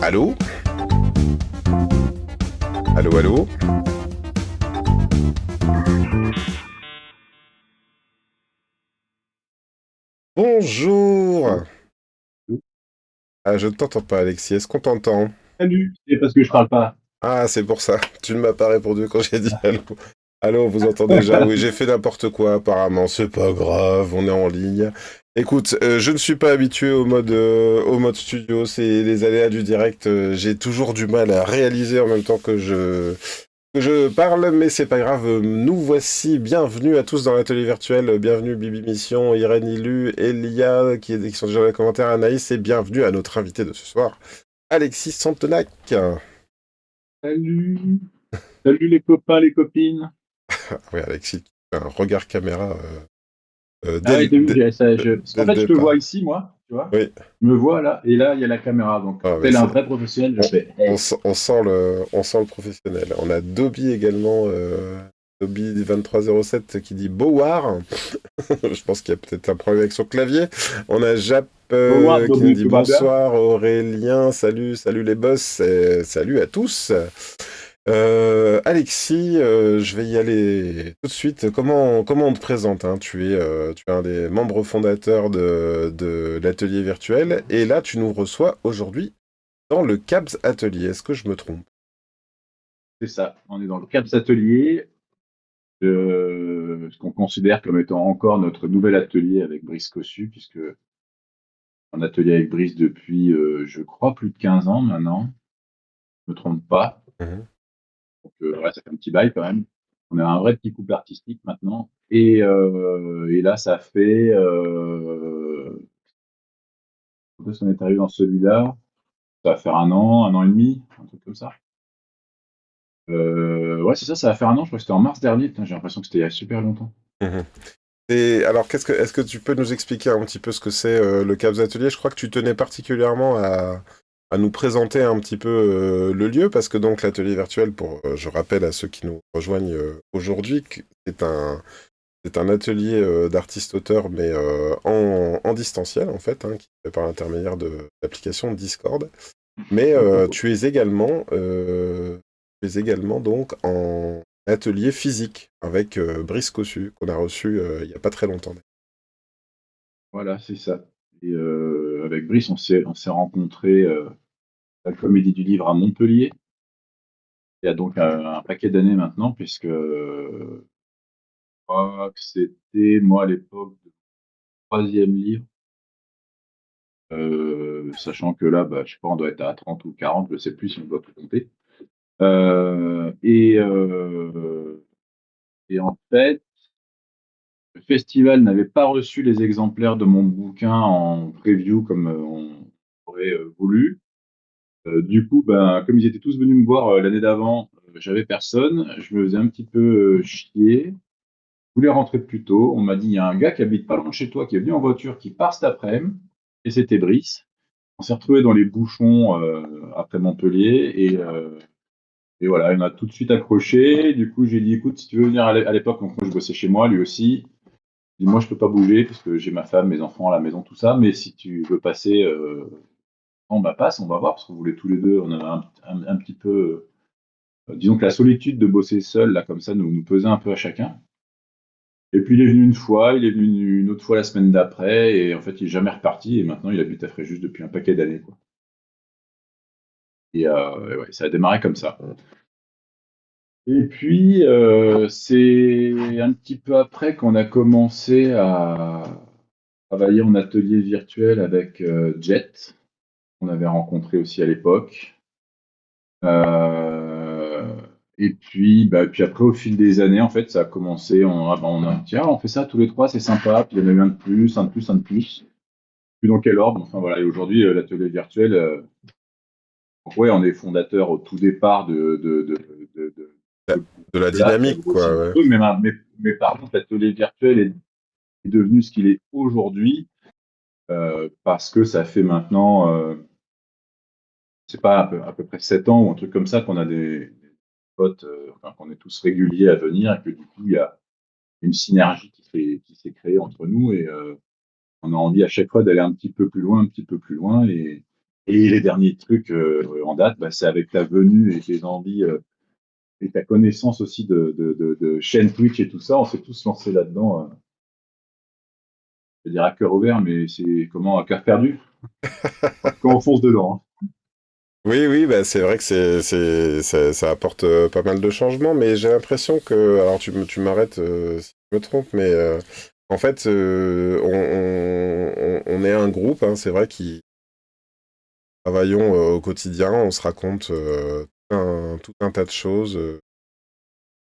Allô? Allô, allô? Bonjour! Ah, je ne t'entends pas, Alexis. Est-ce qu'on t'entend? Salut, c'est parce que je parle pas. Ah, c'est pour ça. Tu ne m'as pas répondu quand j'ai dit allô. Allô, on vous entend déjà? Oui, j'ai fait n'importe quoi, apparemment. C'est pas grave, on est en ligne. Écoute, je ne suis pas habitué au mode studio. C'est les aléas du direct. J'ai toujours du mal à réaliser en même temps que je parle, mais c'est pas grave. Nous voici. Bienvenue à tous dans l'atelier virtuel. Bienvenue Bibi Mission, Irène Ilu, Elia, qui sont déjà dans les commentaires, Anaïs, et bienvenue à notre invité de ce soir, Alexis Santenac. Salut, salut les copains, les copines. Ah oui, Alexis, un regard caméra Ah dès, ouais, le t'as vu, dès- parce dès qu'en le fait, je te vois départ. ici, moi, tu vois. Oui, Je me vois là, et là, il y a la caméra. Donc, ah, mais tel un c'est, vrai professionnel, je on, fais on, hey. sent on sent le professionnel. On a Dobby également, Dobby 2307 qui dit Beauvoir. Je pense qu'il y a peut-être un problème avec son clavier. On a Jap Bonjour, qui nous Bobby, dit tout va bien? bonsoir, Aurélien, salut, salut les boss, salut à tous. Alexis, je vais y aller tout de suite. Comment on te présente, hein? Tu es un des membres fondateurs de l'atelier virtuel et là tu nous reçois aujourd'hui dans le CABS Atelier. Est-ce que je me trompe? C'est ça, on est dans le CAPS Atelier, ce qu'on considère comme étant encore notre nouvel atelier avec Brice Cossu, puisque un atelier avec Brice depuis, je crois, plus de 15 ans maintenant, je me trompe pas. Mhm. Donc, ouais, ça fait un petit bail quand même. On a un vrai petit couple artistique maintenant. Et là, ça fait. Quand est-ce qu'on est arrivé dans celui-là? Ça va faire un an et demi, un truc comme ça. Ouais, c'est ça, ça va faire un an. Je crois que c'était en mars dernier. Putain, j'ai l'impression que c'était il y a super longtemps. Mhm. Et alors, est-ce que tu peux nous expliquer un petit peu ce que c'est le CABS Atelier? Je crois que tu tenais particulièrement à nous présenter un petit peu le lieu, parce que donc l'atelier virtuel, je rappelle à ceux qui nous rejoignent aujourd'hui, que c'est un atelier d'artistes-auteurs, mais en distanciel en fait, hein, qui se fait par l'intermédiaire de l'application Discord. Mais tu es également donc en atelier physique avec Brice Cossu, qu'on a reçu il n'y a pas très longtemps. Voilà, c'est ça. Et avec Brice, on s'est rencontrés à la Comédie du Livre à Montpellier. Il y a donc un paquet d'années maintenant, puisque je crois que c'était moi à l'époque de troisième livre. Sachant que là, bah, je sais pas, on doit être à 30 ou 40, je sais plus si on doit tout compter. Heu et heu et en fait, le festival n'avait pas reçu les exemplaires de mon bouquin en preview comme, on aurait, voulu. Du coup, ben, comme ils étaient tous venus me voir, l'année d'avant, j'avais personne. Je me faisais un petit peu, chier. Je voulais rentrer plus tôt. On m'a dit: «Il y a un gars qui habite pas loin de chez toi, qui est venu en voiture, qui part cet après-midi» et c'était Brice. On s'est retrouvés dans les bouchons, après Montpellier et voilà, il m'a tout de suite accroché. Du coup, j'ai dit: «Écoute, si tu veux venir» à l'époque, donc moi je bossais chez moi, lui aussi. J'ai dit: «Moi, je peux pas bouger parce que j'ai ma femme, mes enfants à la maison, tout ça, mais si tu veux passer, bon, bah, passe, on va voir», parce qu'on voulait tous les 2, on avait un petit peu, disons que la solitude de bosser seul là, comme ça, nous pesait un peu à chacun. Et puis il est venu une fois, il est venu une autre fois la semaine d'après et en fait, il est jamais reparti et maintenant il habite à Fréjus depuis un paquet d'années, quoi. Et ouais, ça a démarré comme ça. Et puis, c'est un petit peu après qu'on a commencé à travailler en atelier virtuel avec, Jet, qu'on avait rencontré aussi à l'époque. Heu et puis, bah, puis après au fil des années, en fait, ça a commencé, on a: «Tiens, on fait ça tous les 3, c'est sympa». Puis il y en a eu un de plus, un de plus, un de plus. Plus dans quel ordre, enfin voilà et aujourd'hui, l'atelier virtuel, donc ouais, on est fondateur au tout départ de De ce de la groupe-là qui a dynamique, grossi quoi, un ouais. peu, mais par contre, l'atelier virtuel est devenu ce qu'il est aujourd'hui, parce que ça fait maintenant, c'est pas à peu près 7 ans ou un truc comme ça qu'on a des potes, enfin qu'on est tous réguliers à venir et que du coup, il y a une synergie qui s'est créée entre nous et on a envie à chaque fois d'aller un petit peu plus loin, un petit peu plus loin Et les derniers trucs en date, c'est avec ta venue et tes envies et ta connaissance aussi de chaîne Twitch et tout ça, on s'est tous lancés là-dedans. Je vais dire à cœur ouvert, mais c'est comment à cœur perdu. En tout cas, on fonce dedans. Oui, oui, bah, c'est vrai que ça apporte pas mal de changements, mais j'ai l'impression que, alors tu m'arrêtes si je me trompe, mais en fait, on est un groupe, hein, c'est vrai, qui travaillons au quotidien, on se raconte tout un tas de choses,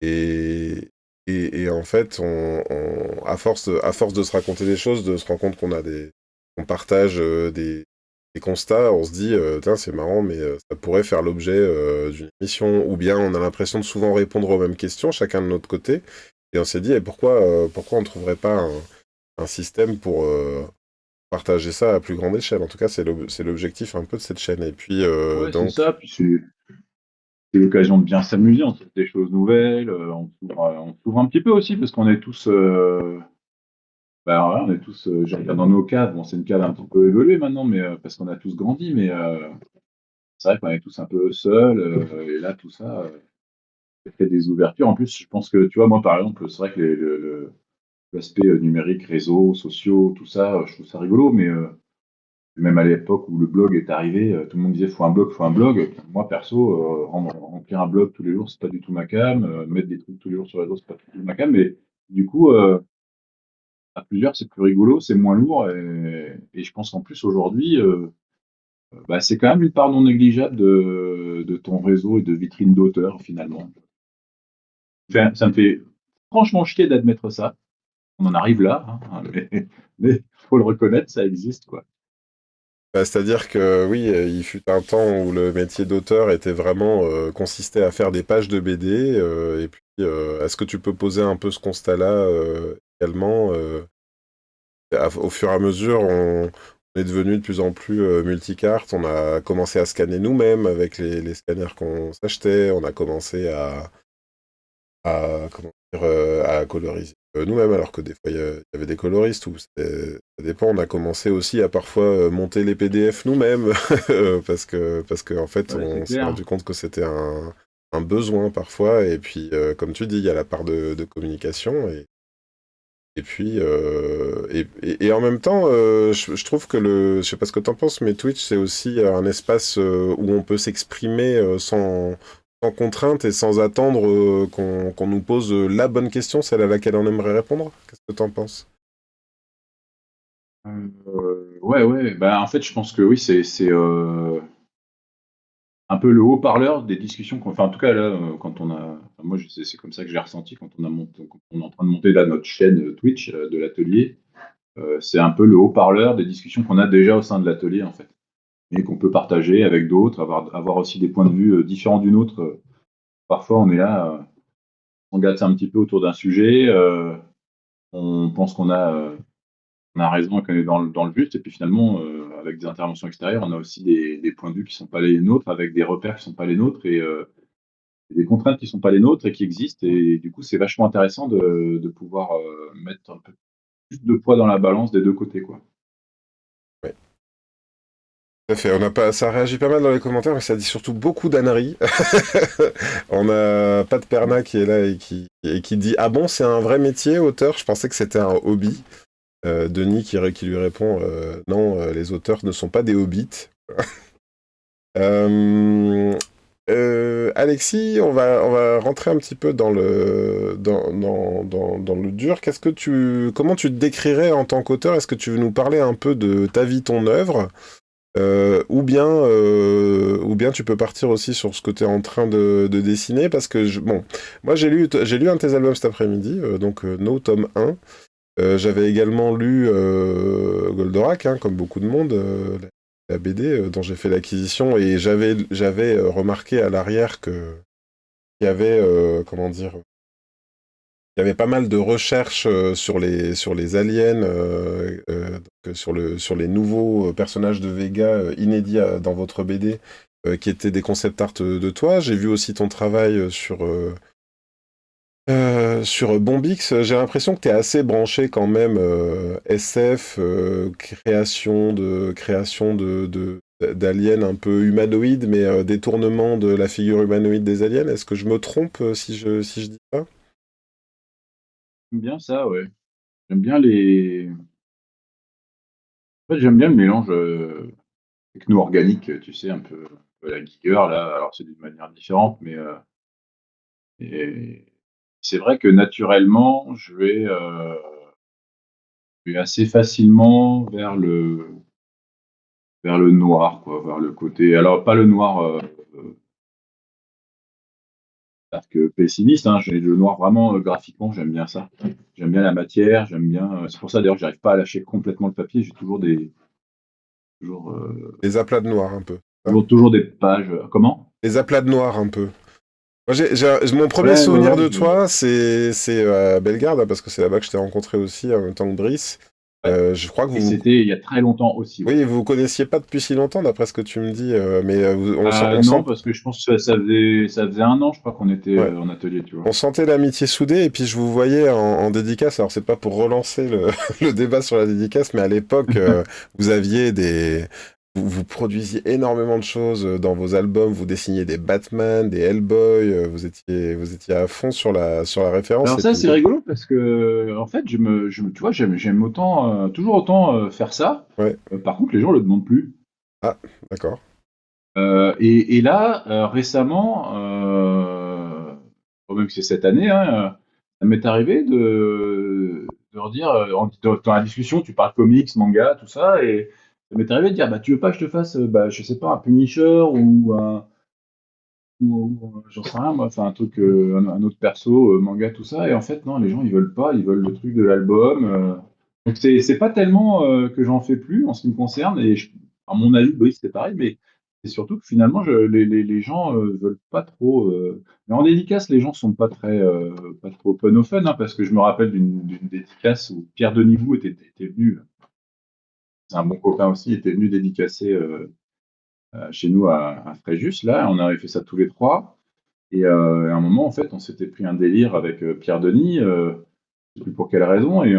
et, et en fait, à force de se raconter des choses, de se rendre compte qu'on partage des constats, on se dit, tiens, c'est marrant, mais ça pourrait faire l'objet d'une émission, ou bien on a l'impression de souvent répondre aux mêmes questions, chacun de notre côté, et on s'est dit, pourquoi on ne trouverait pas un système pour partager ça à plus grande échelle. En tout cas, c'est l'objectif un peu de cette chaîne. Et puis, Ouais, c'est donc, ça. Puis c'est l'occasion de bien s'amuser, on trouve des choses nouvelles, on s'ouvre un petit peu aussi parce qu'on est tous, voilà, on est tous, je regarde dans nos cadres, bon, c'est une cadre un petit peu évoluée maintenant, mais parce qu'on a tous grandi, mais c'est vrai qu'on est tous un peu seuls, et là, tout ça, ça fait des ouvertures. En plus, je pense que, tu vois, moi, par exemple, c'est vrai que l'aspect numérique, réseaux sociaux, tout ça, je trouve ça rigolo, mais même à l'époque où le blog est arrivé, tout le monde disait faut un blog, faut un blog. Moi perso, remplir un blog tous les jours, c'est pas du tout ma came. Mettre des trucs tous les jours sur les réseaux, c'est pas du tout ma came. Mais du coup, à plusieurs, c'est plus rigolo, c'est moins lourd. Et je pense qu'en plus aujourd'hui, c'est quand même une part non négligeable de ton réseau et de vitrine d'auteur finalement. Enfin, ça me fait franchement chier d'admettre ça. On en arrive là, hein, mais faut le reconnaître, ça existe quoi. bah, c'est-à-dire que oui, il fut un temps où le métier d'auteur était vraiment consistait à faire des pages de BD. Et puis, est-ce que tu peux poser un peu ce constat-là également au fur et à mesure, on est devenu de plus en plus multicarte. On a commencé à scanner nous-mêmes avec les scanners qu'on s'achetait. On a commencé comment dire, à coloriser nous-mêmes, alors que des fois il y avait des coloristes où ça dépend. On a commencé aussi à parfois monter les PDF nous-mêmes parce que en fait Ouais, c'est on s'est clair. rendu compte que c'était un besoin parfois. Et puis comme tu dis, il y a la part de communication et puis et en même temps, je trouve que je sais pas ce que t'en penses, mais Twitch c'est aussi un espace où on peut s'exprimer sans contrainte et sans attendre qu'on nous pose la bonne question, celle à laquelle on aimerait répondre. Qu'est-ce que t'en penses? Ouais, ouais. En fait, je pense que oui, c'est un peu le haut-parleur des discussions enfin, en tout cas, là, quand on a enfin, moi, c'est comme ça que j'ai ressenti quand on est en train de monter là notre chaîne Twitch, de l'atelier. C'est un peu le haut-parleur des discussions qu'on a déjà au sein de l'atelier, en fait, et qu'on peut partager avec d'autres, avoir aussi des points de vue différents du nôtre. Parfois, on est là, on gâte un petit peu autour d'un sujet, on pense on a raison et qu'on est dans le juste, et puis finalement, avec des interventions extérieures, on a aussi des points de vue qui sont pas les nôtres, avec des repères qui sont pas les nôtres, et des contraintes qui sont pas les nôtres et qui existent. Et du coup, c'est vachement intéressant de pouvoir mettre un peu plus de poids dans la balance des deux côtés, quoi. Ouais, tout à fait. On a pas, ça réagit pas mal dans les commentaires, mais ça dit surtout beaucoup d'âneries. On a Pat Perna qui est là et qui dit ah bon, c'est un vrai métier, auteur? Je pensais que c'était un hobby. Denis qui lui répond non, les auteurs ne sont pas des hobbits. Euh, Alexis, on va rentrer un petit peu dans le dur. Comment tu te décrirais en tant qu'auteur? Est-ce que tu veux nous parler un peu de ta vie, ton œuvre? Ou bien tu peux partir aussi sur ce que tu es en train de dessiner, parce que, bon, moi j'ai lu un de tes albums cet après-midi, donc No tome 1. J'avais également lu Goldorak, hein, comme beaucoup de monde, la BD dont j'ai fait l'acquisition, et j'avais remarqué à l'arrière que qu'il y avait comment dire, il y avait pas mal de recherches sur les aliens, donc, sur les nouveaux personnages de Vega inédits dans votre BD, qui étaient des concept art de toi. J'ai vu aussi ton travail sur Bombix. J'ai l'impression que tu es assez branché quand même SF, création de d'aliens un peu humanoïdes, mais détournement de la figure humanoïde des aliens. Est-ce que je me trompe si je dis ça? J'aime bien ça, ouais. J'aime bien les En fait, j'aime bien le mélange, techno-organique, tu sais, un peu à la Giger là. Alors c'est d'une manière différente, mais et c'est vrai que naturellement, je vais assez facilement vers le noir, quoi, vers le côté alors pas le noir, dark, pessimiste, hein. J'ai le noir vraiment, graphiquement, j'aime bien ça. J'aime bien la matière, j'aime bien, c'est pour ça d'ailleurs que j'arrive pas à lâcher complètement le papier. J'ai toujours, Les aplats de noir un peu. Ça. toujours des pages, comment? Les aplats de noir un peu. Moi, mon premier Ouais, ouais, souvenir ouais, de toi, c'est à Bellegarde, hein, parce que c'est là-bas que je t'ai rencontré aussi en même temps que Brice. ouais, Je crois que et vous, c'était il y a très longtemps aussi, ouais. oui, vous connaissiez pas depuis si longtemps, d'après ce que tu me dis, mais Non, parce que je pense que ça faisait 1 an, je crois qu'on était, ouais, en atelier, tu vois? on sentait l'amitié soudée, et puis je vous voyais en dédicace. Alors c'est pas pour relancer le débat sur la dédicace, mais à l'époque, vous aviez vous produisiez énormément de choses dans vos albums. Vous dessiniez des Batman, des Hellboy. Vous étiez à fond sur la référence. Alors Et ça, puis, c'est rigolo parce que, en fait, tu vois, j'aime autant, toujours autant, faire ça. ouais, Par contre, les gens le demandent plus. ah, d'accord. Et là, récemment, même que c'est cette année, hein, ça m'est arrivé de leur dire, dans la discussion, tu parles comics, manga, tout ça, et ça m'est arrivé de dire, bah, tu veux pas que je te fasse, bah, je sais pas, un Punisher j'en sais rien, moi, enfin un truc, un autre perso, manga, tout ça, et en fait, non, les gens ils veulent pas, ils veulent le truc de l'album. Donc c'est pas tellement que j'en fais plus en ce qui me concerne, à mon avis, oui, c'était pareil, mais c'est surtout que finalement, les gens veulent pas trop. Mais en dédicace, les gens sont pas trop open au fun, hein, parce que je me rappelle d'une dédicace où Pierre Denivoux était venu, c'est un bon copain aussi, était venu dédicacer chez nous à Fréjus, là, on avait fait ça tous les trois. Et à un moment, en fait, on s'était pris un délire avec Pierre Denis, je sais plus pour quelle raison, et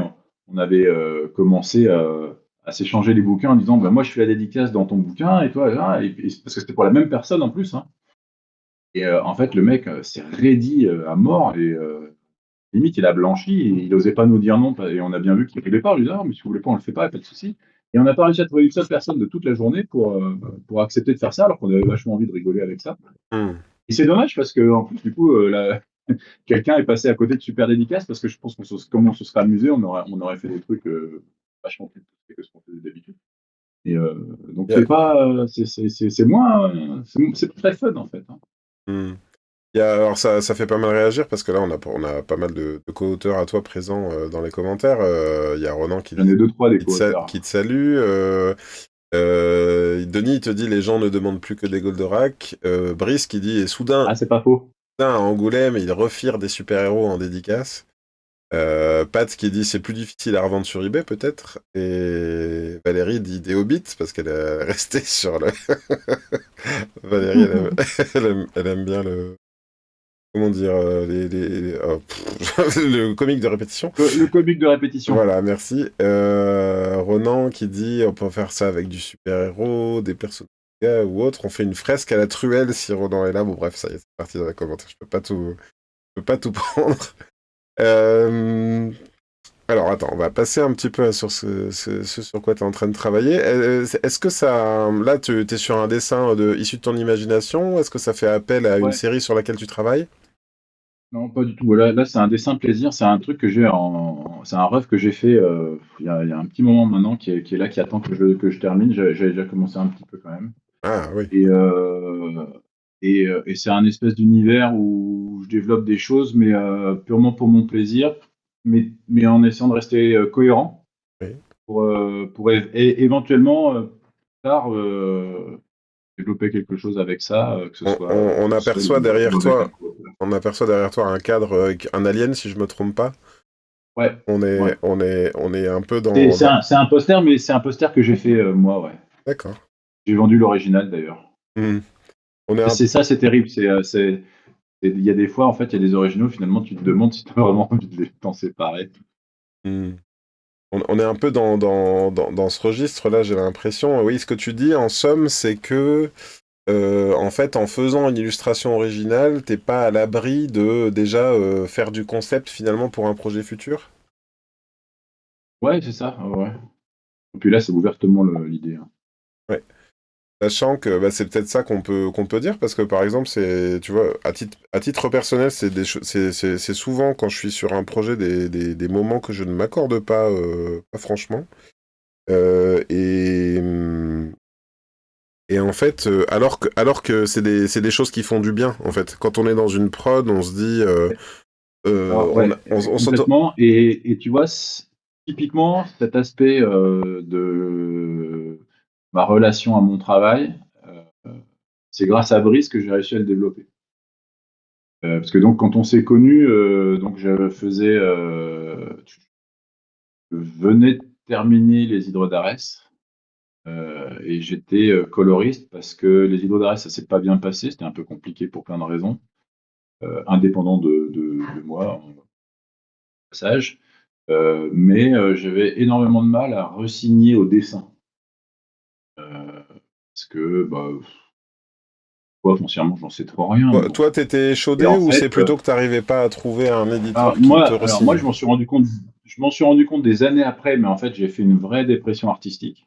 on avait commencé à s'échanger les bouquins en disant, bah, moi je fais la dédicace dans ton bouquin et toi, là, parce que c'était pour la même personne en plus, hein. Et en fait, le mec s'est raidi à mort, et limite il a blanchi, et il osait pas nous dire non, et on a bien vu qu'il voulait pas. On lui dit, ah, mais si vous voulez pas, on le fait pas, pas de souci. Et on n'a pas réussi à trouver une seule personne de toute la journée pour accepter de faire ça, alors qu'on avait vachement envie de rigoler avec ça. Hmm. Et c'est dommage parce que en plus, du coup, quelqu'un est passé à côté de super dédicace, parce que je pense comme on se serait amusé, on aurait fait des trucs vachement plus poussés que ce qu'on faisait d'habitude. Et donc Il y a, c'est moins, c'est très fun en fait, hein. hmm. Alors ça fait pas mal réagir parce que là on a pas mal de co-auteurs à toi présents dans les commentaires. Il y a Ronan J'en ai deux trois des co-auteurs. qui te salue. Denis il te dit les gens ne demandent plus que des Goldorak. Brice qui dit et Ah, c'est pas faux. soudain à Angoulême ils refirent des super-héros en dédicace. Pat qui dit c'est plus difficile à revendre sur eBay peut-être. Et Valérie dit des Hobbits parce qu'elle est restée sur le. Valérie elle aime bien le. Comment dire, le comique de répétition. Le comique de répétition. Voilà, merci. Ronan qui dit on peut faire ça avec du super-héros, des personnages ou autre. On fait une fresque à la truelle si Ronan est là. Bon, bref, ça y est, c'est parti dans les commentaires. Je peux pas tout prendre. Euh, alors, attends, on va passer un petit peu sur ce sur quoi tu es en train de travailler. Est-ce que ça. Là, tu es sur un dessin issu de ton imagination? Est-ce que ça fait appel à une Ouais. série sur laquelle tu travailles? Non, pas du tout. Là, c'est un dessin plaisir. C'est un truc que c'est un rêve que j'ai fait il y a un petit moment maintenant, qui est là, qui attend que je termine. J'avais déjà commencé un petit peu quand même. Ah oui. Et, et c'est un espèce d'univers où je développe des choses, mais purement pour mon plaisir, mais en essayant de rester cohérent Oui. pour éventuellement plus tard développer quelque chose avec ça, que ce soit On tout seul aperçoit ou derrière avec un toi, coauteur. un cadre avec un alien, si je me trompe pas. Ouais, ouais. On est un peu dans... C'est un poster, mais c'est un poster que j'ai fait moi, ouais. D'accord. J'ai vendu l'original d'ailleurs. Hmm. On est un... C'est ça, c'est terrible. Il y a des fois, en fait, il y a des originaux, finalement, tu te demandes si tu as vraiment envie de t'en séparer. Hmm. on est un peu dans ce registre-là, j'ai l'impression. Oui, ce que tu dis, en somme, c'est que, en fait, en faisant une illustration originale, t'es pas à l'abri de déjà faire du concept finalement pour un projet futur. Ouais, c'est ça. Ouais, ouais. Et puis là, c'est ouvertement l'idée, hein. Ouais. Sachant que bah, c'est peut-être ça qu'on peut dire, parce que par exemple, c'est, tu vois, à titre personnel, c'est souvent quand je suis sur un projet des moments que je ne m'accorde pas franchement. Et en fait, alors que c'est des choses qui font du bien, en fait. Quand on est dans une prod, on se dit, Alors, on, ouais, on s'auto- complètement. Et tu vois, typiquement, cet aspect de ma relation à mon travail, c'est grâce à Brice que j'ai réussi à le développer. Parce que donc, quand on s'est connus, donc je venais de terminer les Hydres d'Arès. Et j'étais coloriste parce que les Hydres d'Arès, ça s'est pas bien passé. C'était un peu compliqué pour plein de raisons, indépendant de moi, en passage. Mais j'avais énormément de mal à resigner au dessin. Parce que, bah, moi, foncièrement, j'en sais trop rien. Mais bon. Toi, t'étais Et chaudé en ou c'est fait, plutôt que t'arrivais pas à trouver un alors éditeur qui moi, te alors moi, re-signe? je m'en suis rendu compte des années après, mais en fait, j'ai fait une vraie dépression artistique.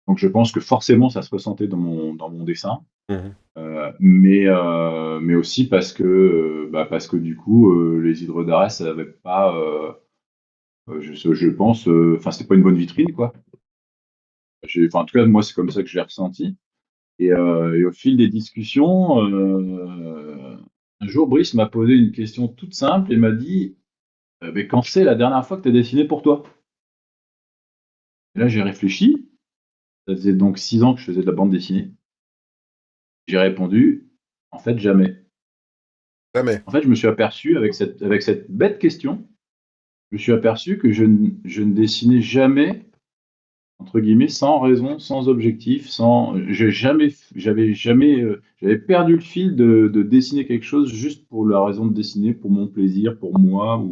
Donc, je pense que forcément, ça se ressentait dans mon dessin. Mhm. Mais aussi parce que du coup, les Hydres d'Arès, ça n'avait pas, je pense, enfin, c'était pas une bonne vitrine, quoi. Enfin, en tout cas, moi, c'est comme ça que je l'ai ressenti. Et au fil des discussions, un jour, Brice m'a posé une question toute simple et m'a dit, mais quand c'est la dernière fois que tu as dessiné pour toi? Et là, j'ai réfléchi. Ça faisait donc 6 ans que je faisais de la bande dessinée. J'ai répondu, en fait, jamais. Jamais. En fait, je me suis aperçu avec cette bête question, je me suis aperçu que je ne dessinais jamais, entre guillemets, sans raison, sans objectif, j'avais perdu le fil de dessiner quelque chose juste pour la raison de dessiner, pour mon plaisir, pour moi.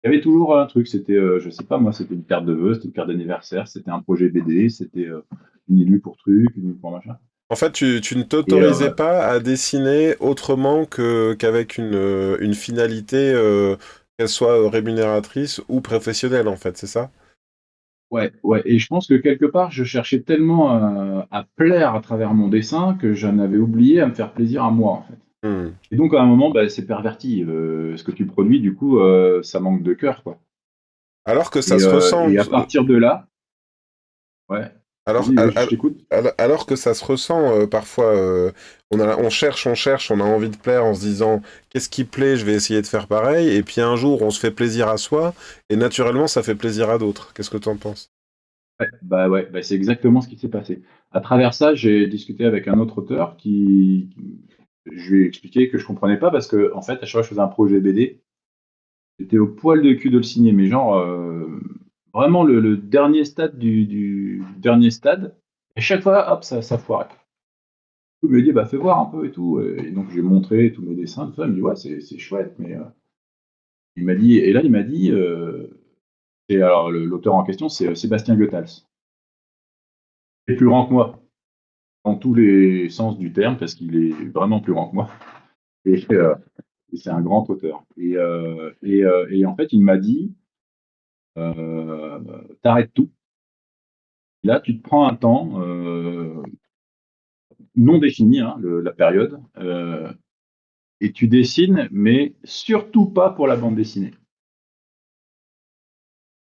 Il y avait toujours un truc, c'était, je sais pas moi, c'était une carte de vœux, c'était une carte d'anniversaire, c'était un projet BD, c'était une illu pour truc, une illu pour machin. En fait, tu ne Et t'autorisais pas à dessiner autrement qu'avec une finalité, qu'elle soit rémunératrice ou professionnelle, en fait, c'est ça? ouais, ouais, et je pense que quelque part, je cherchais tellement à plaire à travers mon dessin que j'en avais oublié à me faire plaisir à moi, en fait. Hmm. Et donc, à un moment, bah, c'est perverti. Ce que tu produis, du coup, ça manque de cœur, quoi. Alors que ça Et, se euh, ressent, et à partir de là, ouais, alors, vas-y, je al- t'écoute. alors que ça se ressent parfois, on cherche, on a envie de plaire en se disant qu'est-ce qui plaît, je vais essayer de faire pareil, et puis un jour on se fait plaisir à soi, et naturellement ça fait plaisir à d'autres. Qu'est-ce que tu en penses? Ouais, bah, c'est exactement ce qui s'est passé. À travers ça, j'ai discuté avec un autre auteur je lui ai expliqué que je comprenais pas parce que, en fait, à chaque fois que je faisais un projet BD, j'étais au poil de cul de le signer, mais genre, vraiment le dernier stade du dernier stade. Et chaque fois, hop, ça foirait. Il me dit, bah, fais voir un peu et tout. Et donc, j'ai montré tous mes dessins, tout ça. Il me dit, ouais, c'est chouette, mais il m'a dit, et alors l'auteur en question, c'est Sébastien Goethals. Il est plus grand que moi, dans tous les sens du terme, parce qu'il est vraiment plus grand que moi. Et c'est un grand auteur. Et en fait, il m'a dit, t'arrêtes tout. Là, tu te prends un temps non défini, hein, la période, et tu dessines, mais surtout pas pour la bande dessinée.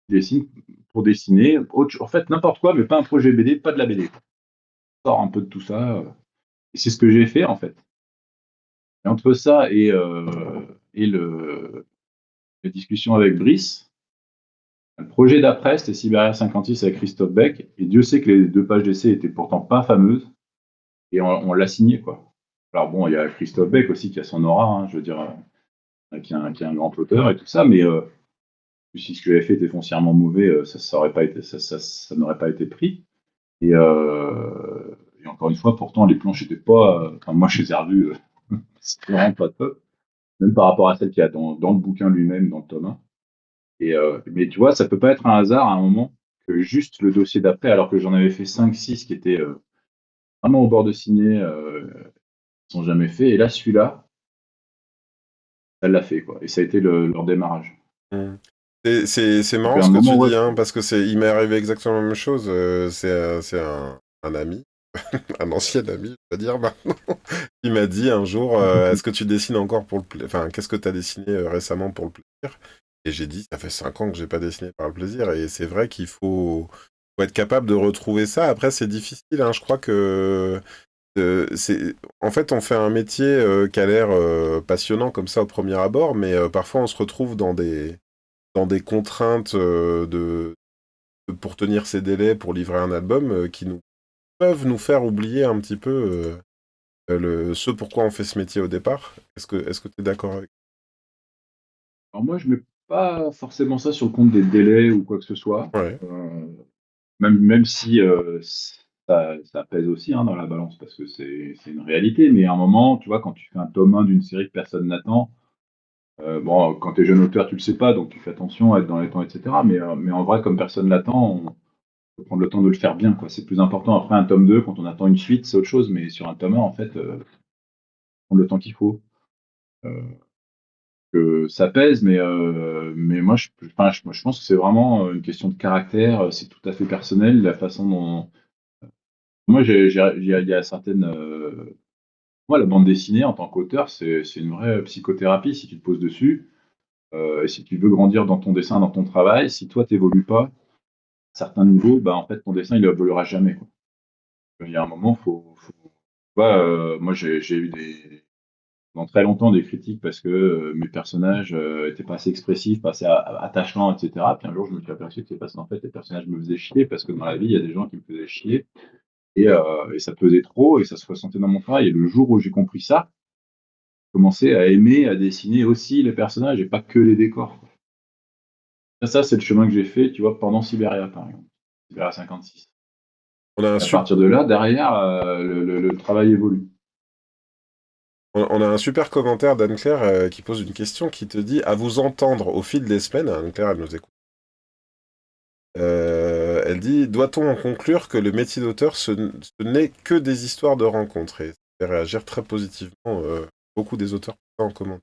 Tu dessines pour dessiner, en fait, n'importe quoi, mais pas un projet BD, pas de la BD. Sors un peu de tout ça. Et c'est ce que j'ai fait, en fait. Et entre ça et la discussion avec Brice, le projet d'après, c'était Sibéria 56 avec Christophe Beck. Et Dieu sait que les 2 pages d'essai étaient pourtant pas fameuses. Et on l'a signé, quoi. Alors bon, il y a Christophe Beck aussi qui a son aura, hein, je veux dire, qui est un grand auteur et tout ça, mais si ce que j'avais fait était foncièrement mauvais, ça aurait pas été, ça n'aurait pas été pris. Et encore une fois, pourtant, les planches n'étaient pas. Enfin, moi, je les ai revues, c'est vraiment pas top, même par rapport à celles qu'il y a dans le bouquin lui-même, dans le tome 1. Mais tu vois, ça peut pas être un hasard à un moment que juste le dossier d'après, alors que j'en avais fait 5, 6 qui étaient vraiment au bord de signer, qui sont jamais faits. Et là, celui-là, elle l'a fait, quoi. Et ça a été leur démarrage. Mm. C'est Donc marrant à un ce que moment, tu ouais, dis, hein, parce que il m'est arrivé exactement la même chose. C'est un ami, un ancien ami, je veux dire maintenant, qui m'a dit un jour, est-ce que tu dessines encore pour le plaisir? Enfin, qu'est-ce que tu as dessiné récemment pour le plaisir? Et j'ai dit, ça fait 5 ans que j'ai pas dessiné par le plaisir. Et c'est vrai faut être capable de retrouver ça. Après, c'est difficile, hein. Je crois que en fait, on fait un métier qui a l'air passionnant comme ça au premier abord, mais parfois on se retrouve dans des contraintes pour tenir ses délais, pour livrer un album, qui peuvent nous faire oublier un petit peu ce pourquoi on fait ce métier au départ. Est-ce que tu es d'accord avec? alors moi, je mets pas forcément ça sur le compte des délais ou quoi que ce soit. Ouais. Même si ça pèse aussi hein, dans la balance parce que c'est une réalité. Mais à un moment, tu vois, quand tu fais un tome 1 d'une série que personne n'attend, bon, quand tu es jeune auteur, tu le sais pas, donc tu fais attention à être dans les temps, etc. Mais en vrai, comme personne l'attend, on faut prendre le temps de le faire bien, quoi. C'est plus important. Après, un tome 2 quand on attend une suite, c'est autre chose. Mais sur un tome 1, en fait, prendre le temps qu'il faut. Euh, que ça pèse, mais moi, enfin, moi, je pense que c'est vraiment une question de caractère. C'est tout à fait personnel, la façon dont. Moi, il y a certaines. Moi, la bande dessinée, en tant qu'auteur, c'est une vraie psychothérapie si tu te poses dessus. Et si tu veux grandir dans ton dessin, dans ton travail, si toi, tu n'évolues pas à certains niveaux, bah, en fait, ton dessin, il évoluera jamais, quoi. Il y a un moment, tu vois, moi, j'ai eu pendant très longtemps des critiques parce que mes personnages étaient pas assez expressifs, pas assez attachants, etc. Puis un jour, je me suis aperçu que c'est parce qu'en fait, les personnages me faisaient chier, parce que dans la vie, il y a des gens qui me faisaient chier, et ça pesait trop, et ça se ressentait dans mon travail. Et le jour où j'ai compris ça, j'ai commencé à aimer, à dessiner aussi les personnages et pas que les décors, quoi. Ça, c'est le chemin que j'ai fait, tu vois, pendant Siberia, par exemple. Siberia 56. On a un, Et à sup- partir de là, derrière, le travail évolue. on a un super commentaire d'Anne-Claire qui pose une question qui te dit, à vous entendre au fil des semaines, Anne-Claire, elle nous écoute. Elle dit, doit-on en conclure que le métier d'auteur, ce n'est que des histoires de rencontres? Et ça fait réagir très positivement beaucoup des auteurs en commun.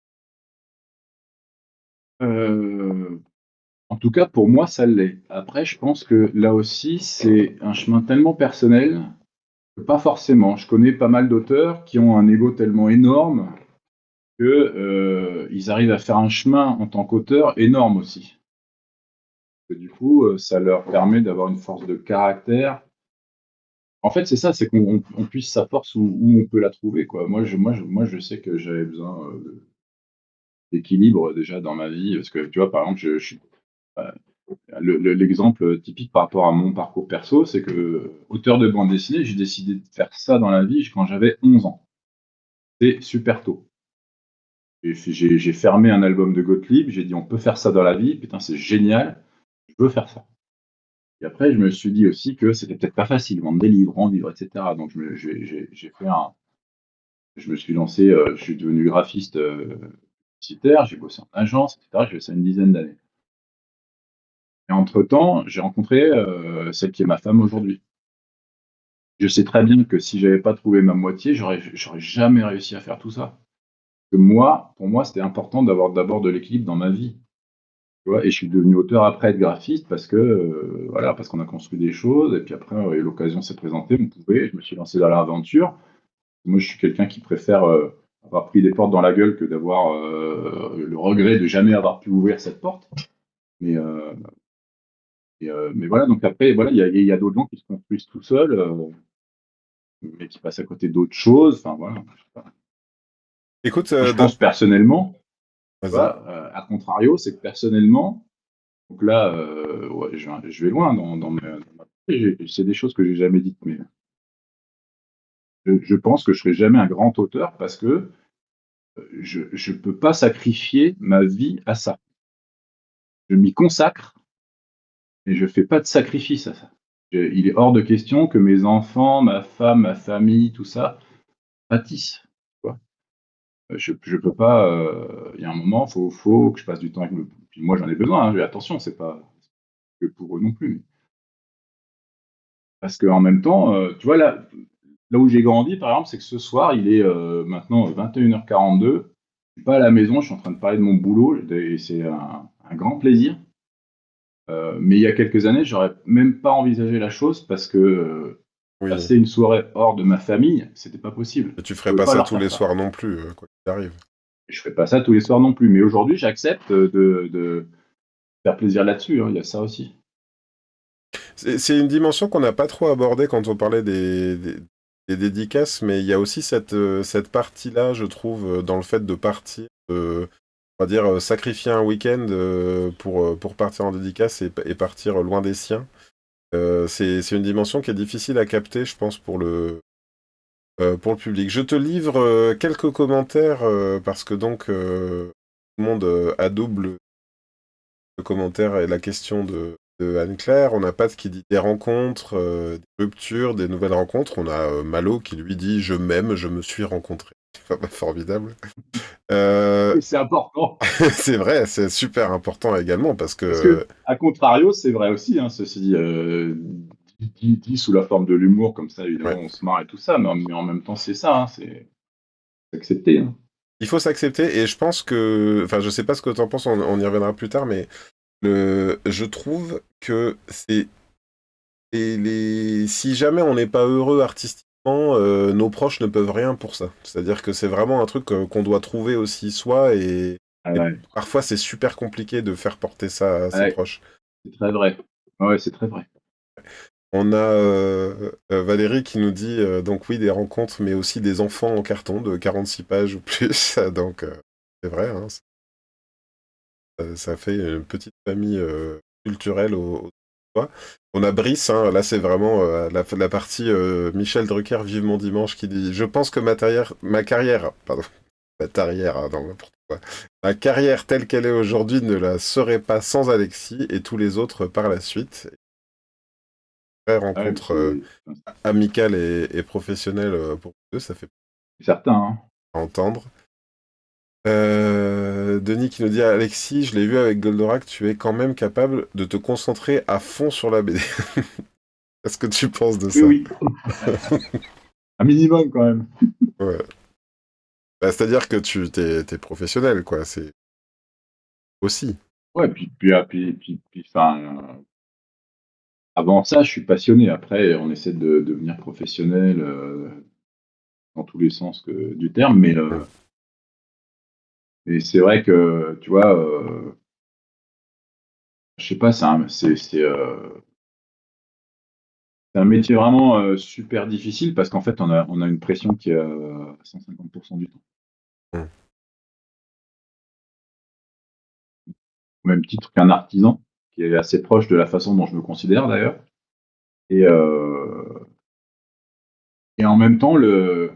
Euh, En tout cas, pour moi, ça l'est. Après, je pense que là aussi, c'est un chemin tellement personnel que pas forcément. Je connais pas mal d'auteurs qui ont un ego tellement énorme que ils arrivent à faire un chemin en tant qu'auteur énorme aussi. Que du coup, ça leur permet d'avoir une force de caractère. En fait, c'est ça, c'est qu'on puisse sa force où on peut la trouver, quoi. Moi, je sais que j'avais besoin d'équilibre déjà dans ma vie, parce que tu vois, par exemple, je suis euh, l'exemple typique par rapport à mon parcours perso, c'est que auteur de bande dessinée, j'ai décidé de faire ça dans la vie quand j'avais 11 ans. C'est super tôt. J'ai fermé un album de Gottlieb, j'ai dit on peut faire ça dans la vie, putain c'est génial, je veux faire ça. Et après je me suis dit aussi que c'était peut-être pas facile, vendre des livres, en vivre, etc. Donc j'ai fait je me suis lancé, je suis devenu graphiste publicitaire, j'ai bossé en agence, etc. J'ai fait ça une dizaine d'années. Et entre-temps, j'ai rencontré celle qui est ma femme aujourd'hui. Je sais très bien que si j'avais pas trouvé ma moitié, j'aurais jamais réussi à faire tout ça. Que moi, pour moi, c'était important d'avoir d'abord de l'équilibre dans ma vie. Tu vois, et je suis devenu auteur après être graphiste parce que voilà, parce qu'on a construit des choses et puis après l'occasion s'est présentée, on pouvait, je me suis lancé dans l'aventure. Moi, je suis quelqu'un qui préfère avoir pris des portes dans la gueule que d'avoir le regret de jamais avoir pu ouvrir cette porte. Mais mais voilà, donc après, voilà, il y a d'autres gens qui se construisent tout seuls, mais qui passent à côté d'autres choses. Enfin voilà. Je sais pas. Écoute, Moi, je pense personnellement, tu vas-y. vois, à contrario, c'est que personnellement, donc là, ouais, je vais loin c'est des choses que j'ai jamais dites, mais je pense que je serai jamais un grand auteur parce que je peux pas sacrifier ma vie à ça. Je m'y consacre et je fais pas de sacrifice à ça. Il est hors de question que mes enfants, ma femme, ma famille, tout ça pâtissent. Tu vois. Je peux pas. Il y a un moment, faut que je passe du temps avec Puis moi, j'en ai besoin, hein, attention, c'est pas que pour eux non plus. Parce qu'en même temps, tu vois, là où j'ai grandi, par exemple, c'est que ce soir, il est maintenant 21h42. Je suis pas à la maison, je suis en train de parler de mon boulot, et c'est un grand plaisir. Mais il y a quelques années, j'aurais même pas envisagé la chose parce que Oui. passer une soirée hors de ma famille, c'était pas possible. Et tu Je ferais pouvais pas pas ça leur tous faire les ça. soirs non plus, quoi qu'il arrive. Je fais pas ça tous les soirs non plus. Mais aujourd'hui, j'accepte de faire plaisir là-dessus, hein. Il y a ça aussi. C'est une dimension qu'on n'a pas trop abordée quand on parlait des dédicaces, mais il y a aussi cette partie-là, je trouve, dans le fait de partir, on va dire, sacrifier un week-end pour partir en dédicace et partir loin des siens. C'est une dimension qui est difficile à capter, je pense, pour le public. Je te livre quelques commentaires, parce que donc, tout le monde adoube le commentaire et la question de Anne-Claire. On a Pat qui dit des rencontres, des ruptures, des nouvelles rencontres. On a Malo qui lui dit je m'aime, je me suis rencontré. Formidable. Euh, Et c'est important. c'est vrai, c'est super important également parce Parce que que, à contrario, c'est vrai aussi, hein, ceci dit, dit sous la forme de l'humour, comme ça, évidemment, ouais, on se marre et tout ça, mais en même temps, c'est ça, hein, c'est accepté, hein. il faut s'accepter et je pense que, enfin, je sais pas ce que tu en penses, on y reviendra plus tard, mais je trouve que si jamais on n'est pas heureux artistiquement, nos proches ne peuvent rien pour ça. C'est-à-dire que c'est vraiment un truc qu'on doit trouver aussi soi Ah et ouais, parfois c'est super compliqué de faire porter ça à ses ouais, proches. c'est très vrai. Ouais, c'est très vrai. On a Valérie qui nous dit donc oui des rencontres mais aussi des enfants en carton de 46 pages ou plus. Donc c'est vrai, hein, ça fait une petite famille culturelle au toi. On a Brice, hein, là c'est vraiment la partie Michel Drucker, Vivement Dimanche, qui dit « Je pense que ma carrière, pardon, ma carrière, hein, non, n'importe quoi, ma carrière telle qu'elle est aujourd'hui ne la serait pas sans Alexis et tous les autres par la suite. » Vraie Ouais, mais rencontre enfin, amicale et professionnelle pour vous deux, ça fait c'est certain, hein. plaisir à entendre. Denis qui nous dit Alexis, je l'ai vu avec Goldorak, tu es quand même capable de te concentrer à fond sur la BD. Qu'est-ce que tu penses de Oui, ça? oui, un minimum quand même. Ouais. Bah, c'est-à-dire que t'es professionnel, quoi. C'est aussi. Ouais, enfin, avant ça, je suis passionné. Après, on essaie de devenir professionnel dans tous les sens du terme, Mm. mais c'est vrai que, tu vois, je sais pas, c'est un métier vraiment super difficile parce qu'en fait, on a une pression qui est à 150% du temps. Mm. Au même titre qu'un artisan, qui est assez proche de la façon dont je me considère d'ailleurs. Et, euh, et en même temps, le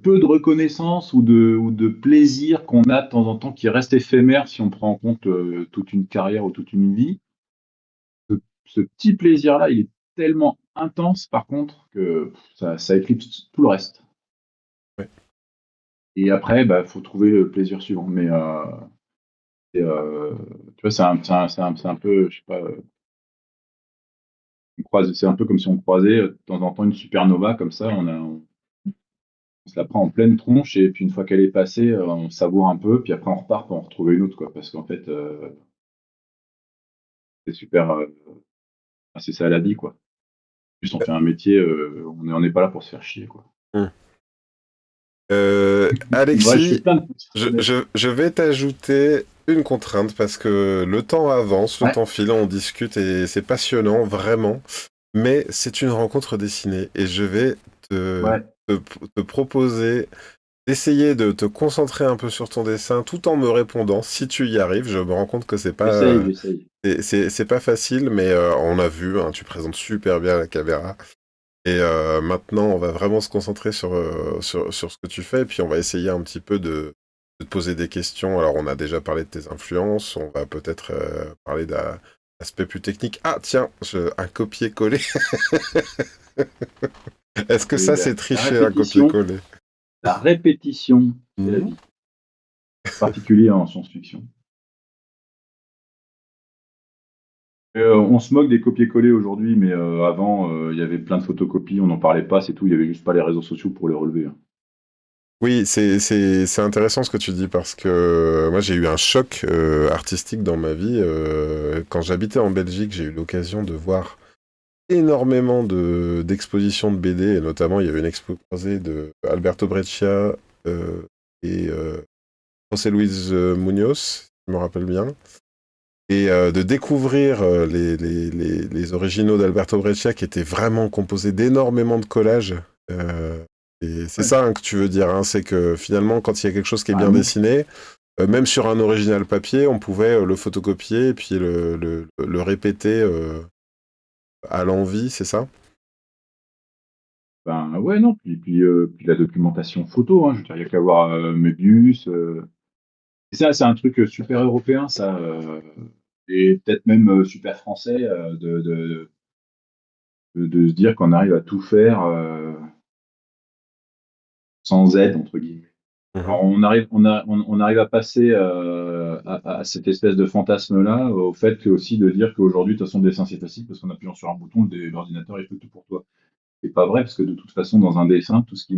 peu de reconnaissance ou de plaisir qu'on a de temps en temps, qui reste éphémère si on prend en compte toute une carrière ou toute une vie, ce petit plaisir-là, il est tellement intense par contre que ça éclipse tout le reste. Ouais. Et après, bah, faut trouver le plaisir suivant. Mais tu vois, c'est un peu, je sais pas, c'est un peu comme si on croisait de temps en temps une supernova comme ça. On se la prend en pleine tronche et puis une fois qu'elle est passée, on savoure un peu, puis après on repart pour en retrouver une autre, quoi. Parce qu'en fait, c'est super, c'est ça la vie, quoi. En plus, on fait un métier, on n'est pas là pour se faire chier, quoi. Mm. Ouais, je fais Alexis, plein de petits fenêtres. je vais t'ajouter une contrainte parce que le temps avance, le Ouais, temps file, on discute et c'est passionnant, vraiment. Mais c'est une rencontre dessinée et je vais te, ouais, te, te proposer d'essayer de te concentrer un peu sur ton dessin tout en me répondant. Si tu y arrives, je me rends compte que j'essaye. c'est pas facile, mais on a vu, hein, tu présentes super bien à la caméra. Et maintenant, on va vraiment se concentrer sur ce que tu fais, et puis on va essayer un petit peu de te poser des questions. Alors, on a déjà parlé de tes influences, on va peut-être parler d'un aspect plus technique. Ah, tiens, un copier-coller. Est-ce que Et ça, c'est la tricher, un répétition, copier-coller? la répétition, c'est la Mhm. vie. particulier en science-fiction. On se moque des copier-coller aujourd'hui, mais avant, il y avait plein de photocopies, on n'en parlait pas, c'est tout. Il y avait juste pas les réseaux sociaux pour les relever, hein. Oui, c'est intéressant ce que tu dis parce que moi j'ai eu un choc artistique dans ma vie. Quand j'habitais en Belgique, j'ai eu l'occasion de voir énormément d'expositions de BD, et notamment il y avait une expo croisée de Alberto Breccia et José Luis Munoz, si je me rappelle bien. Et de découvrir les originaux d'Alberto Breccia qui étaient vraiment composés d'énormément de collages. euh, et c'est Ouais, ça hein, que tu veux dire, hein, c'est que finalement, quand il y a quelque chose qui est bien carrément. dessiné, même sur un original papier, on pouvait le photocopier et puis le répéter à l'envie, c'est ça? Ben ouais, non, puis la documentation photo, hein, je veux dire, il y a qu'à voir Möbius. Et ça, c'est un truc super européen, ça, et peut-être même super français, de se dire qu'on arrive à tout faire sans aide, entre guillemets. Mhm. Alors on arrive à passer à cette espèce de fantasme-là, au fait que, aussi, de dire qu'aujourd'hui, de toute façon, le dessin, c'est facile parce qu'en appuyant sur un bouton, l'ordinateur, il fait tout pour toi. C'est pas vrai, parce que de toute façon, dans un dessin, tout ce qui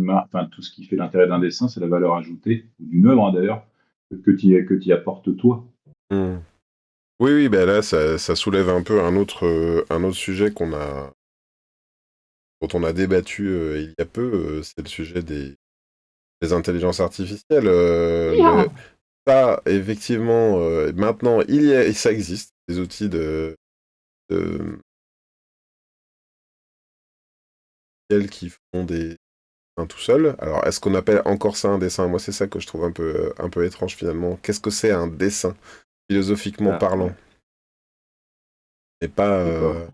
fait l'intérêt d'un dessin, c'est la valeur ajoutée, ou d'une œuvre, hein, d'ailleurs, que tu apportes toi. Mhm. Oui, oui, ben là, ça soulève un peu un autre sujet dont on a débattu il y a peu, c'est le sujet des intelligences artificielles. Ça, effectivement, maintenant, ça existe, des outils de qui font des dessins tout seuls. Alors, est-ce qu'on appelle encore ça un dessin? Moi, c'est ça que je trouve un peu étrange finalement. Qu'est-ce que c'est un dessin, philosophiquement Ah, parlant? ouais, Et pas. je sais pas.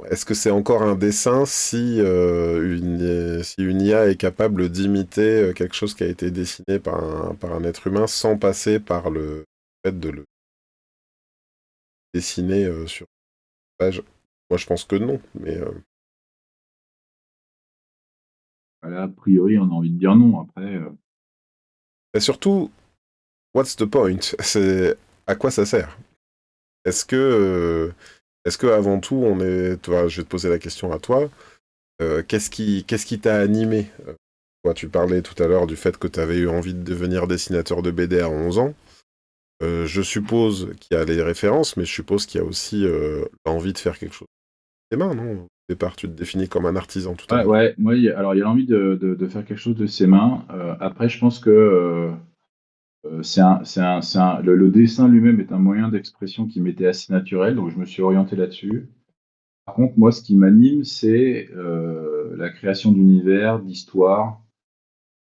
Est-ce que c'est encore un dessin si une IA est capable d'imiter quelque chose qui a été dessiné par un être humain sans passer par le fait de le dessiner sur une page? Moi, je pense que non, mais Voilà, a priori, on a envie de dire non. Après, et surtout, what's the point? C'est à quoi ça sert? Est-ce que, est-ce que avant tout, toi, je vais te poser la question à toi. Qu'est-ce qui t'a animé? Toi, tu parlais tout à l'heure du fait que tu avais eu envie de devenir dessinateur de BD à 11 ans. Je suppose qu'il y a les références, mais je suppose qu'il y a aussi l'envie de faire quelque chose de tes mains, non? Au départ, tu te définis comme un artisan tout à ouais, l'heure. ouais, moi, alors, il y a l'envie de faire quelque chose de ses mains. Après, je pense que le dessin lui-même est un moyen d'expression qui m'était assez naturel, donc je me suis orienté là-dessus. Par contre, moi, ce qui m'anime, c'est la création d'univers, d'histoires,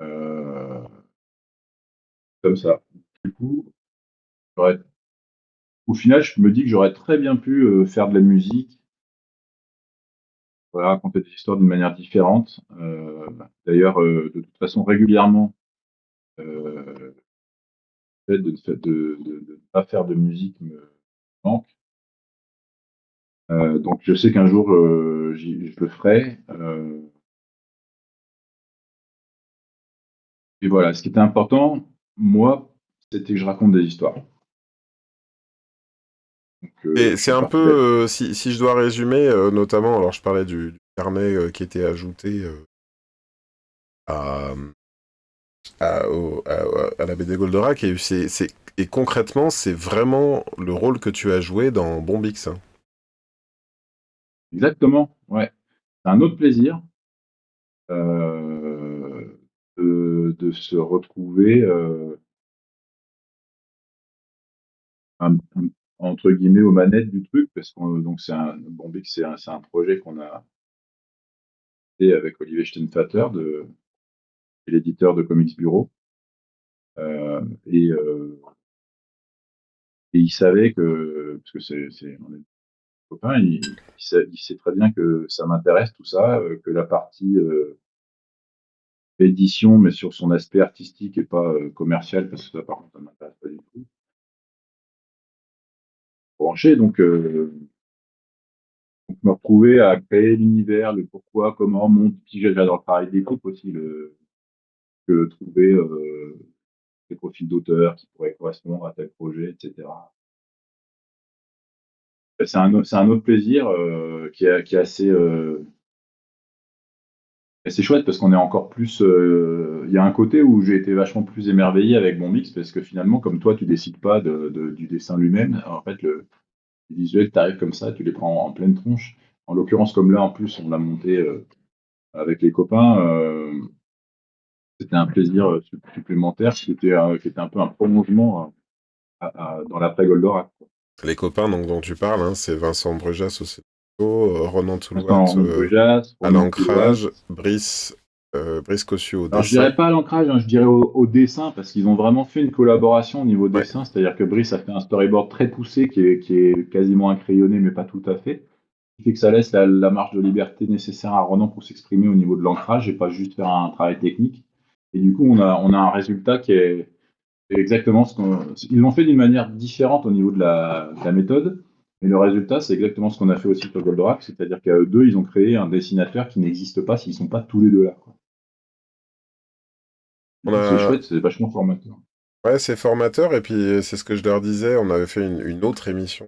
euh, comme ça. Du coup, j'aurais- au final, je me dis que j'aurais très bien pu faire de la musique, voilà, raconter des histoires d'une manière différente. D'ailleurs, de toute façon, régulièrement, le fait de ne pas faire de musique me manque. Donc, je sais qu'un jour, je le ferai. Et voilà, ce qui était important, moi, c'était que je raconte des histoires. Donc, Et je c'est suis un peu, parti là-dessus. si je dois résumer, notamment, alors je parlais du carnet qui était ajouté à, à la BD Goldorak, et concrètement, c'est vraiment le rôle que tu as joué dans Bombix, hein. Exactement, ouais. C'est un autre plaisir euh, de se retrouver entre guillemets aux manettes du truc, parce que donc Bombix, c'est un projet qu'on a fait avec Olivier Steinfater, qui est l'éditeur de Comics Bureau. Euh, et, euh, et il savait que, parce que on est copains, il sait très bien que ça m'intéresse tout ça, que la partie édition, mais sur son aspect artistique et pas commercial, parce que ça, par contre, ça m'intéresse pas du tout. Branché, donc me retrouver à créer l'univers, le pourquoi, comment, mon petit, j'adore le travail d'équipe aussi, que trouver des profils d'auteurs qui pourraient correspondre à tel projet, etc. C'est un autre plaisir qui est assez chouette parce qu'on est encore plus. Il y a un côté où j'ai été vachement plus émerveillé avec Bombix parce que finalement, comme toi, tu décides pas du dessin lui-même. En fait, les visuels, tu arrives comme ça, tu les prends en pleine tronche. En l'occurrence, comme là, en plus, on l'a monté avec les copains. C'était un plaisir supplémentaire qui était un peu un prolongement dans l'après-Goldorak. Les copains donc, dont tu parles, hein, c'est Vincent Brejas au scénario, Ronan Toulouat Vincent Brujas, à Ronan Touloise. l'ancrage, Brice Cossu au Alors, je dessin. dirais pas à l'ancrage, hein, je dirais au dessin, parce qu'ils ont vraiment fait une collaboration au niveau Ouais. dessin. C'est-à-dire que Brice a fait un storyboard très poussé qui est quasiment incrayonné, mais pas tout à fait. Ce qui fait que ça laisse la marge de liberté nécessaire à Ronan pour s'exprimer au niveau de l'ancrage et pas juste faire un travail technique. Et du coup, on a un résultat qui est exactement ce qu'on. Ils l'ont fait d'une manière différente au niveau de la méthode, mais le résultat, c'est exactement ce qu'on a fait aussi sur Goldorak, c'est-à-dire qu'à eux deux, ils ont créé un dessinateur qui n'existe pas s'ils ne sont pas tous les deux là, quoi. Du On coup, c'est a... chouette, c'est vachement formateur. Ouais, c'est formateur, et puis c'est ce que je leur disais, on avait fait une autre émission.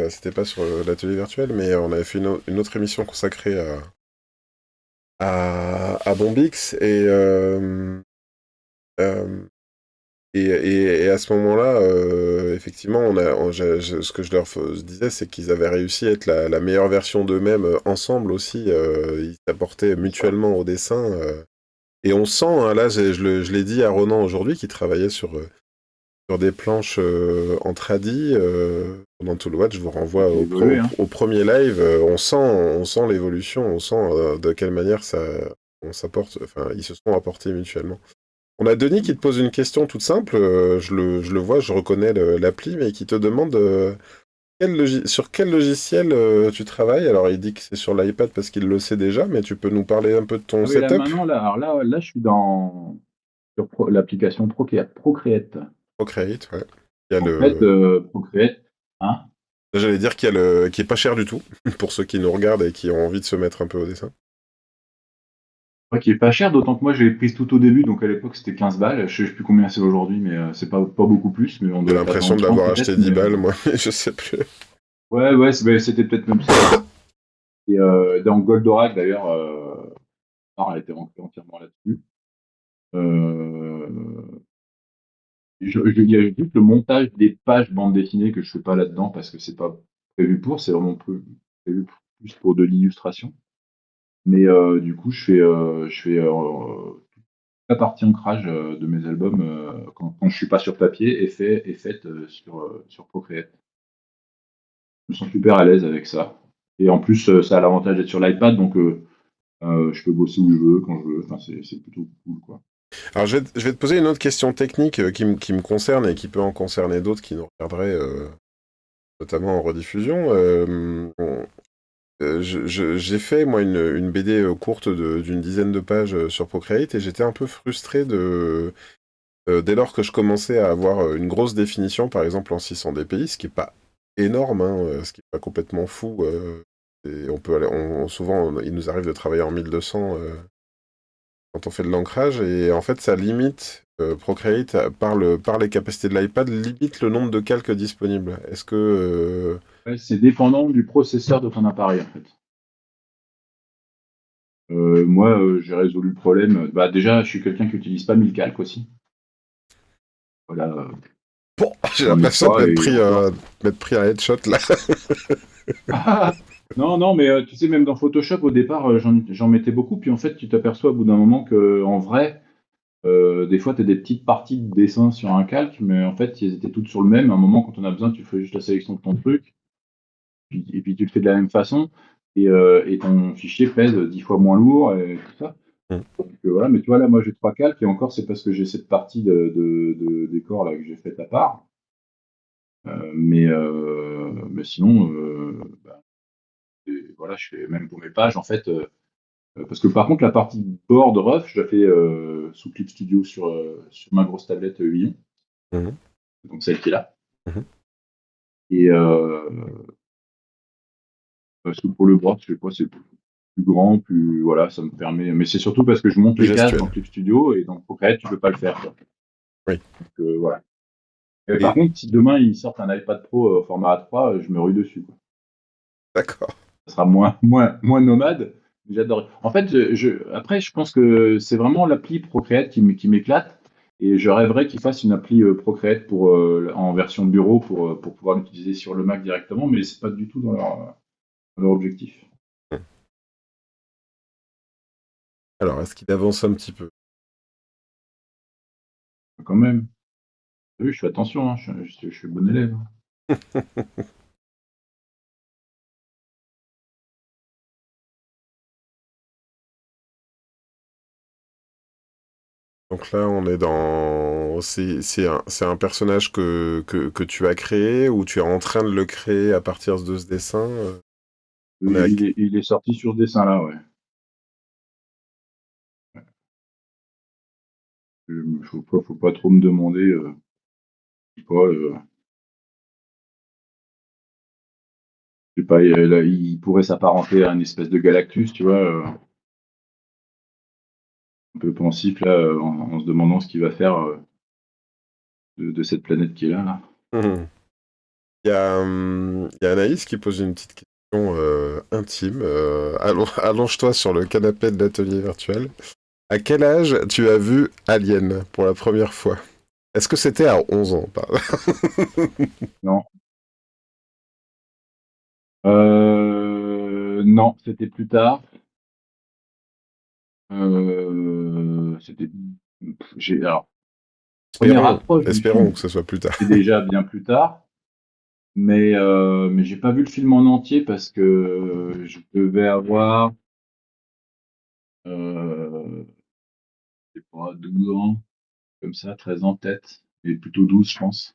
C'était pas sur l'atelier virtuel, mais on avait fait une autre émission consacrée à Bombix, euh, et à ce moment-là, effectivement, ce que je leur disais, c'est qu'ils avaient réussi à être la meilleure version d'eux-mêmes ensemble aussi. Ils s'apportaient mutuellement au dessin. Et on sent, hein, là, je l'ai dit à Ronan aujourd'hui, qui travaillait sur des planches en tradi. Pendant tout le watch, je vous renvoie Qui a évolué, hein. au premier live. On sent l'évolution, on sent de quelle manière on s'apporte, enfin, ils se sont apportés mutuellement. On a Denis qui te pose une question toute simple, je le vois, je reconnais l'appli, mais qui te demande sur quel logiciel tu travailles. Alors il dit que c'est sur l'iPad parce qu'il le sait déjà, mais tu peux nous parler un peu de ton Ah oui, là setup? maintenant, là, je suis sur l'application Procreate. Procreate, ouais. Il y a En fait, Procreate, hein, J'allais dire qui est pas cher du tout, pour ceux qui nous regardent et qui ont envie de se mettre un peu au dessin. ouais, qui est pas cher, d'autant que moi, je l'ai prise tout au début, donc à l'époque, c'était 15 balles. Je sais plus combien c'est aujourd'hui, mais c'est pas beaucoup plus, mais on J'ai doit être l'impression dans de 30 l'avoir acheté peut-être, 10 mais balles, moi, mais je sais plus. ouais, ouais, c'était peut-être même ça. Et dans Goldorak, d'ailleurs, elle a été rentrée entièrement là-dessus. Euh, il y a juste le montage des pages bande dessinée que je fais pas là-dedans parce que c'est pas prévu pour, c'est vraiment prévu plus pour de l'illustration. Mais du coup, je fais toute la partie ancrage de mes albums quand je suis pas sur papier est faite sur Procreate. Je me sens super à l'aise avec ça. Et en plus, ça a l'avantage d'être sur l'iPad, donc je peux bosser où je veux, quand je veux. Enfin, c'est plutôt cool, quoi. Alors je vais te poser une autre question technique qui me concerne et qui peut en concerner d'autres qui nous regarderaient, notamment en rediffusion. J'ai fait, moi, une BD courte d'une dizaine de pages sur Procreate, et j'étais un peu frustré dès lors que je commençais à avoir une grosse définition, par exemple en 600 dpi, ce qui est pas énorme, hein, ce qui est pas complètement fou. Et on peut aller, souvent, il nous arrive de travailler en 1200 quand on fait de l'ancrage, et en fait, ça limite, Procreate, par les capacités de l'iPad, limite le nombre de calques disponibles. Est-ce que... Ouais, c'est dépendant du processeur de ton appareil, en fait. Moi, j'ai résolu le problème. Bah, déjà, je suis quelqu'un qui n'utilise pas 1000 calques aussi. Voilà, Bon, j'ai j'en ai l'impression de pas et encore. m'être pris un headshot, là. Non, non, mais tu sais, même dans Photoshop, au départ, j'en mettais beaucoup. Puis en fait, tu t'aperçois au bout d'un moment que, en vrai, des fois, tu as des petites parties de dessin sur un calque, mais en fait, elles étaient toutes sur le même. À un moment, quand on a besoin, tu fais juste la sélection de ton truc, et puis tu le fais de la même façon, et ton fichier pèse 10 fois moins lourd, et tout ça. Mm. Donc voilà, mais tu vois, là, moi, j'ai 3 calques, et encore, c'est parce que j'ai cette partie de décor là que j'ai faite à part. Mais sinon, bah, voilà, je fais même pour mes pages, en fait. Parce que par contre, la partie board rough, je la fais sous Clip Studio sur ma grosse tablette 8 Mhm. donc celle qui est là. Mhm. Et parce que pour le board, je sais pas, plus grand, plus voilà, ça me permet. Mais c'est surtout parce que je monte Plus les cases dans gestuel. Clip Studio et dans Procreate, tu peux pas le faire, quoi. Oui. Donc, voilà. Et par Et contre, si demain ils sortent un iPad Pro format A3, je me rue dessus, quoi. d'accord. Ça sera moins nomade. J'adore. En fait, après, je pense que c'est vraiment l'appli Procreate qui m'éclate. Et je rêverais qu'ils fassent une appli Procreate en version bureau pour pouvoir l'utiliser sur le Mac directement, mais c'est pas du tout dans leur objectif. Alors, est-ce qu'il avance un petit peu? Quand même. T'as vu, je fais attention, hein, je suis bon élève. Donc là, on est dans... c'est un personnage que tu as créé ou tu es en train de le créer à partir de ce dessin? On est à... Il est sorti sur ce dessin-là, ouais. Faut pas trop me demander. Je sais pas, il pourrait s'apparenter à une espèce de Galactus, tu vois, un peu pensif là, en se demandant ce qu'il va faire de cette planète qui est là. Mhm. Il y a Anaïs qui pose une petite question intime. Allonge-toi sur le canapé de l'atelier virtuel. À quel âge tu as vu Alien pour la première fois? Est-ce que c'était à 11 ans, par Non. Non, c'était plus tard. C'était. Alors, première approche du Espérons film, que ce soit plus tard. c'est déjà bien plus tard. Mais j'ai pas vu le film en entier parce que je devais avoir, euh, je sais pas, 12 ans, comme ça, 13 ans peut-être, et plutôt 12, je pense.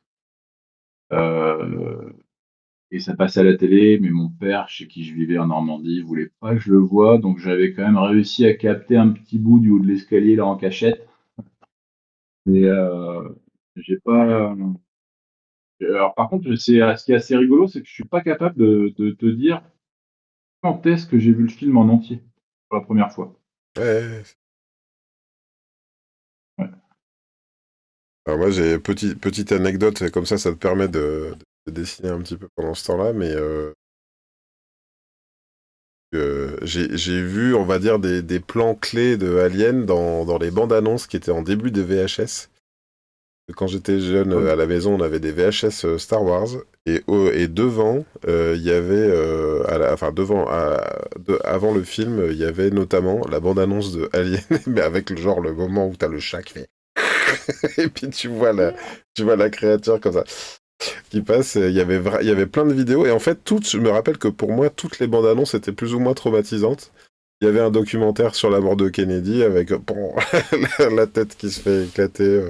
Euh, et ça passait à la télé, mais mon père, chez qui je vivais en Normandie, voulait pas que je le voie, donc j'avais quand même réussi à capter un petit bout du haut de l'escalier là en cachette. Et j'ai pas. Alors par contre, ce qui est assez rigolo, c'est que je suis pas capable de te dire quand est-ce que j'ai vu le film en entier pour la première fois. Ouais. Ouais. Alors moi, j'ai petite anecdote, comme ça te permet de dessiner un petit peu pendant ce temps-là, mais j'ai vu, on va dire, des plans clés de Alien dans les bandes annonces qui étaient en début des VHS. Quand j'étais jeune, Ouais. à la maison, on avait des VHS Star Wars, et devant, il y avait, enfin devant, avant le film, il y avait notamment la bande annonce de Alien, mais avec le moment où t'as le chat qui fait et puis tu vois la créature comme ça qui passe. Il y avait plein de vidéos et en fait je me rappelle que pour moi toutes les bandes annonces étaient plus ou moins traumatisantes. Il y avait un documentaire sur la mort de Kennedy avec bon, la tête qui se fait éclater.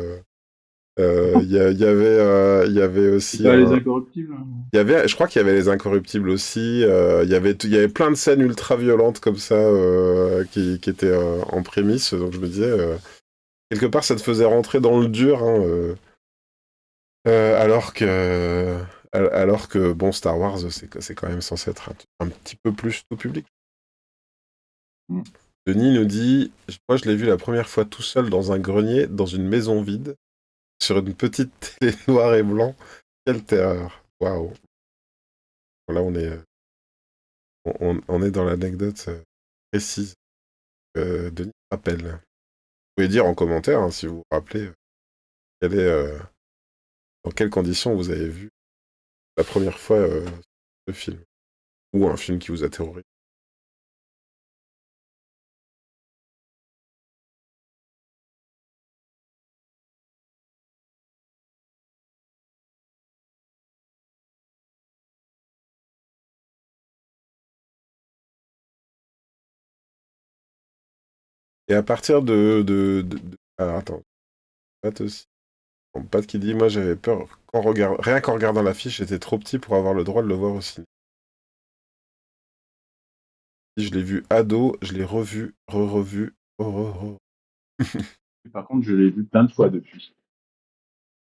Il y avait C'est aussi pas les incorruptibles, hein. je crois qu'il y avait les Incorruptibles aussi. Il y avait plein de scènes ultra violentes comme ça qui étaient en prémisse. Donc je me disais, quelque part, ça te faisait rentrer dans le dur, hein, alors que bon, Star Wars, c'est quand même censé être un petit peu plus tout public. Mm. Denis nous dit, moi je l'ai vu la première fois tout seul dans un grenier, dans une maison vide, sur une petite télé noir et blanc. Quelle terreur. Waouh. Là, on est dans l'anecdote précise que Denis rappelle. Vous pouvez dire en commentaire, hein, si vous vous rappelez, quelle est, dans quelles conditions vous avez vu la première fois ce film. Ou un film qui vous a terrorisé. Et à partir alors attends, Pat aussi. Bon, Pat qui dit, moi j'avais peur, rien qu'en regardant l'affiche, j'étais trop petit pour avoir le droit de le voir au ciné. Si je l'ai vu ado, je l'ai revu, re-revu, re-re-re. Par contre, je l'ai vu plein de fois depuis.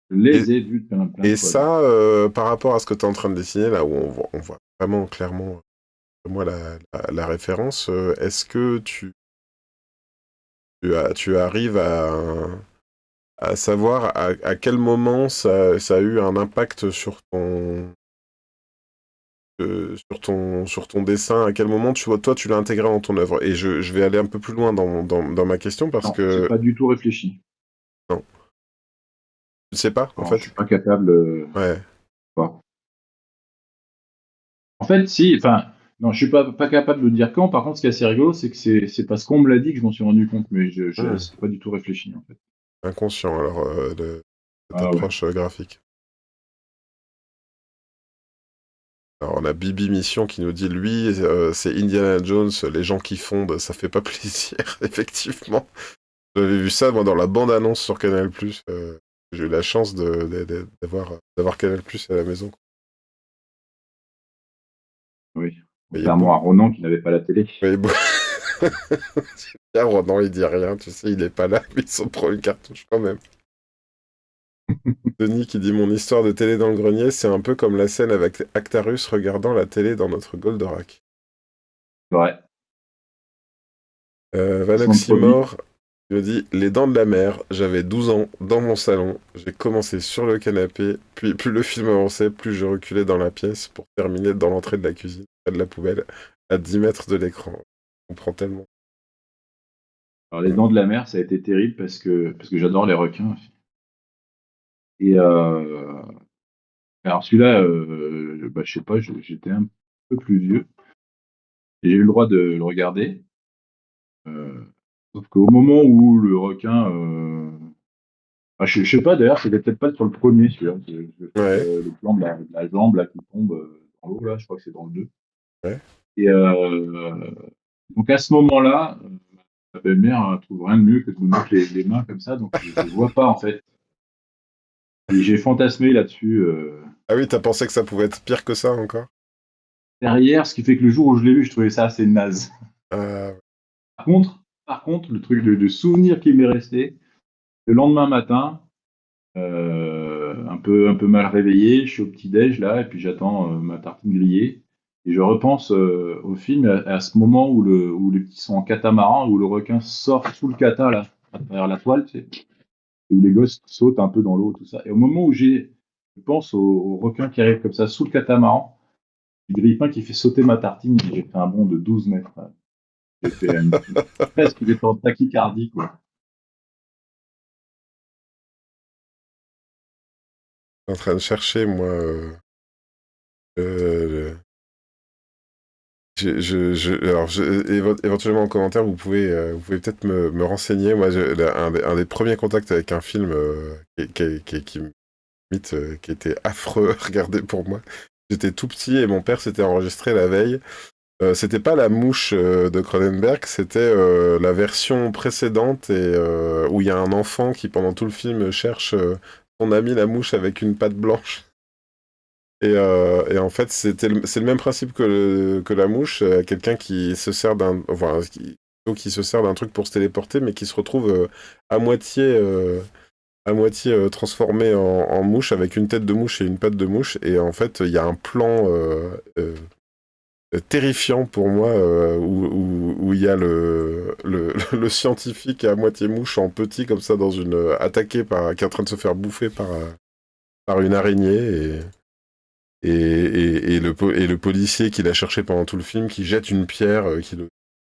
Je Et, les ai vus plein de et fois depuis. ça, par rapport à ce que tu es en train de dessiner, là où on voit vraiment clairement moi la référence. Est-ce que tu arrives à savoir à quel moment ça a eu un impact sur ton dessin, à quel moment toi tu l'as intégré dans ton œuvre? Et je vais aller un peu plus loin dans ma question parce Non, j'ai que pas du tout réfléchi. non, tu ne sais pas en Non, je suis fait. pas capable. Ouais. Pas. En fait, si, enfin, non, je suis pas capable de dire quand. Par contre, ce qui est assez rigolo, c'est que c'est parce qu'on me l'a dit que je m'en suis rendu compte, mais Hmm. c'est pas du tout réfléchi, en fait. Inconscient alors de cette Ah ouais. approche graphique. Alors on a Bibi Mission qui nous dit lui c'est Indiana Jones, les gens qui fondent, ça fait pas plaisir effectivement. J'avais vu ça moi dans la bande-annonce sur Canal+. J'ai eu la chance d'avoir Canal+ à la maison. Oui. Il y a Contrairement beaucoup. à Ronan qui n'avait pas la télé. Bien, Ronan, il dit rien, tu sais, il est pas là, mais il s'en prend une cartouche quand même. Denis qui dit mon histoire de télé dans le grenier, c'est un peu comme la scène avec Actarus regardant la télé dans notre Goldorak. Ouais. Son de produit. Vanoxymore me dit les dents de la mer, j'avais 12 ans dans mon salon, j'ai commencé sur le canapé, puis plus le film avançait, plus je reculais dans la pièce pour terminer dans l'entrée de la cuisine, près de la poubelle, à 10 mètres de l'écran. On comprend tellement. Alors, les dents de la mer, ça a été terrible parce que j'adore les requins aussi. Et alors celui-là, bah, je sais pas, j'étais un peu plus vieux et j'ai eu le droit de le regarder. Sauf qu'au moment où le requin, je sais pas d'ailleurs, c'était peut-être pas sur le premier celui-là. Je fais Ouais, le plan de la jambe là qui tombe dans l'eau là, je crois que c'est dans le 2. ouais. Et donc à ce moment-là, ma belle-mère trouve rien de mieux que de me mettre les mains comme ça, donc je vois pas en fait. Et j'ai fantasmé là-dessus Ah oui, t'as pensé que ça pouvait être pire que ça encore? derrière, ce qui fait que le jour où je l'ai vu, je trouvais ça assez naze. Ah, Par contre, le truc de souvenir qui m'est resté, le lendemain matin, un peu mal réveillé, je suis au petit-déj là, et puis j'attends ma tartine grillée. Et je repense au film à ce moment où les petits sont en catamaran, où le requin sort sous le cata là, à travers la toile, tu sais, et où les gosses sautent un peu dans l'eau, tout ça. Et au moment où je pense au requin qui arrive comme ça sous le catamaran, le grille-pain qui fait sauter ma tartine, et j'ai fait un bond de 12 mètres. J'ai fait presque des temps de tachycardie, quoi. je suis en train de chercher, moi. Le- alors, éventuellement en commentaire, vous pouvez peut-être me renseigner. Moi, un des premiers contacts avec un film qui limite, qui était affreux à regarder pour moi. J'étais tout petit et mon père s'était enregistré la veille. C'était pas la mouche de Cronenberg, c'était la version précédente où il y a un enfant qui pendant tout le film cherche son ami la mouche avec une patte blanche. Et en fait, c'est le même principe que la mouche, quelqu'un qui se sert qui se sert d'un truc pour se téléporter, mais qui se retrouve à moitié transformé en mouche avec une tête de mouche et une patte de mouche. Et en fait, il y a un plan terrifiant pour moi où il y a le scientifique à moitié mouche en petit comme ça dans une qui est en train de se faire bouffer par une araignée et le policier qui l'a cherché pendant tout le film, qui jette une pierre, qui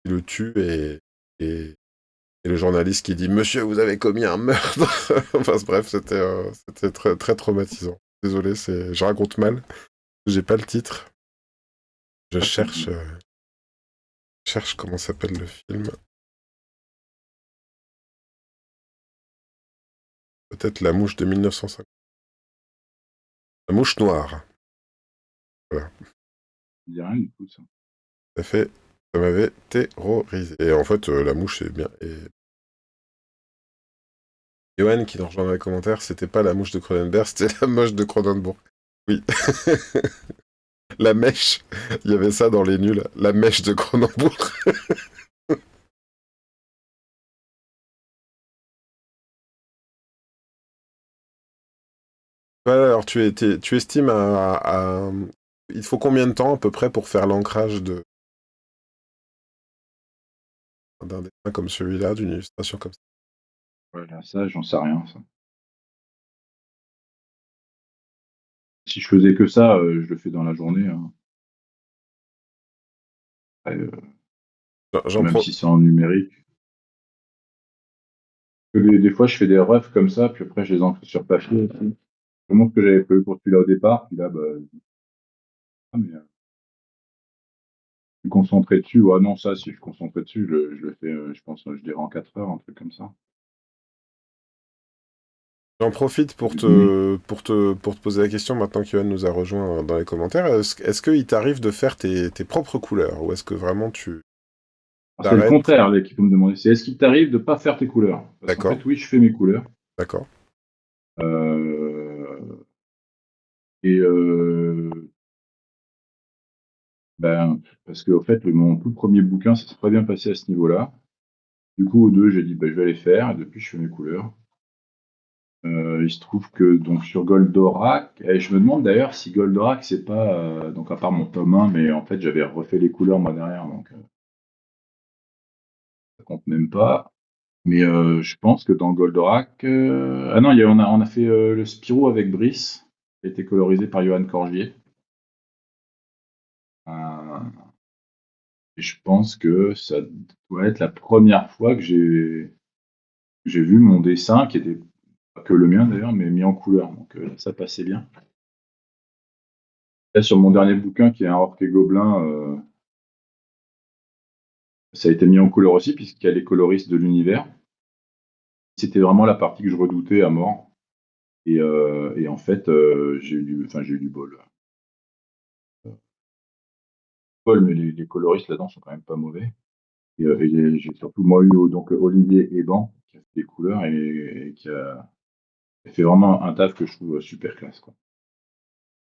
le tue, et le journaliste qui dit Monsieur, vous avez commis un meurtre. Enfin, bref, c'était très, très traumatisant. Désolé, je raconte mal. J'ai pas le titre. Je cherche comment s'appelle le film. Peut-être La Mouche de 1950. La Mouche Noire. Voilà. Je dis rien du tout, ça. Ça fait. Ça m'avait terrorisé. Et en fait, la mouche est bien. Et Johan qui nous rejoint dans les commentaires, c'était pas la mouche de Cronenberg, c'était la mouche de Cronenbourg. Oui. La mèche. Il y avait ça dans les nuls. La mèche de Cronenbourg. Voilà, alors tu estimes il faut combien de temps à peu près pour faire l'ancrage de. d'un dessin comme celui-là, d'une illustration comme ça. Voilà, ça, j'en sais rien, ça. Si je faisais que ça, je le fais dans la journée, hein. Après, J'en même pro- si c'est en numérique. Des fois, je fais des refs comme ça, puis après, je les encre sur papier aussi. Je montre que j'avais prévu pour celui-là au départ, puis là, bah, mais, je suis concentré dessus. Ouais, non, ça, si je suis concentré dessus, je le fais, je pense, je dirais en 4 heures, un truc comme ça. J'en profite Mais pour te poser la question maintenant qu'Yoann nous a rejoint dans les commentaires. Est-ce qu'il t'arrive de faire tes propres couleurs ou est-ce que vraiment tu c'est le t'arrêtes? contraire, là, qu'il faut me demander. C'est est-ce qu'il t'arrive de pas faire tes couleurs? Parce qu'en D'accord, fait, oui, je fais mes couleurs. d'accord. Euh, et ben, parce qu'en fait, mon tout premier bouquin, ça s'est très bien passé à ce niveau-là. Du coup, aux deux, j'ai dit, bah, je vais les faire, et depuis, je fais mes couleurs. Il se trouve que donc sur Goldorak, et je me demande d'ailleurs si Goldorak, c'est pas, donc à part mon tome 1, mais en fait, j'avais refait les couleurs moi derrière, donc ça compte même pas. Mais je pense que dans Goldorak, ah non, on a fait le Spirou avec Brice, qui a été colorisé par Johan Corgier. Euh, et je pense que ça doit être la première fois que j'ai vu mon dessin, qui était pas que le mien d'ailleurs, mais mis en couleur. Donc ça passait bien. Là, sur mon dernier bouquin, qui est un Orc et Gobelin, ça a été mis en couleur aussi, puisqu'il y a les coloristes de l'univers. C'était vraiment la partie que je redoutais à mort. Et en fait, j'ai eu du bol. Mais les coloristes là-dedans sont quand même pas mauvais. Et j'ai surtout moi eu donc Olivier Eban qui a fait des couleurs et qui a fait vraiment un taf que je trouve super classe, quoi.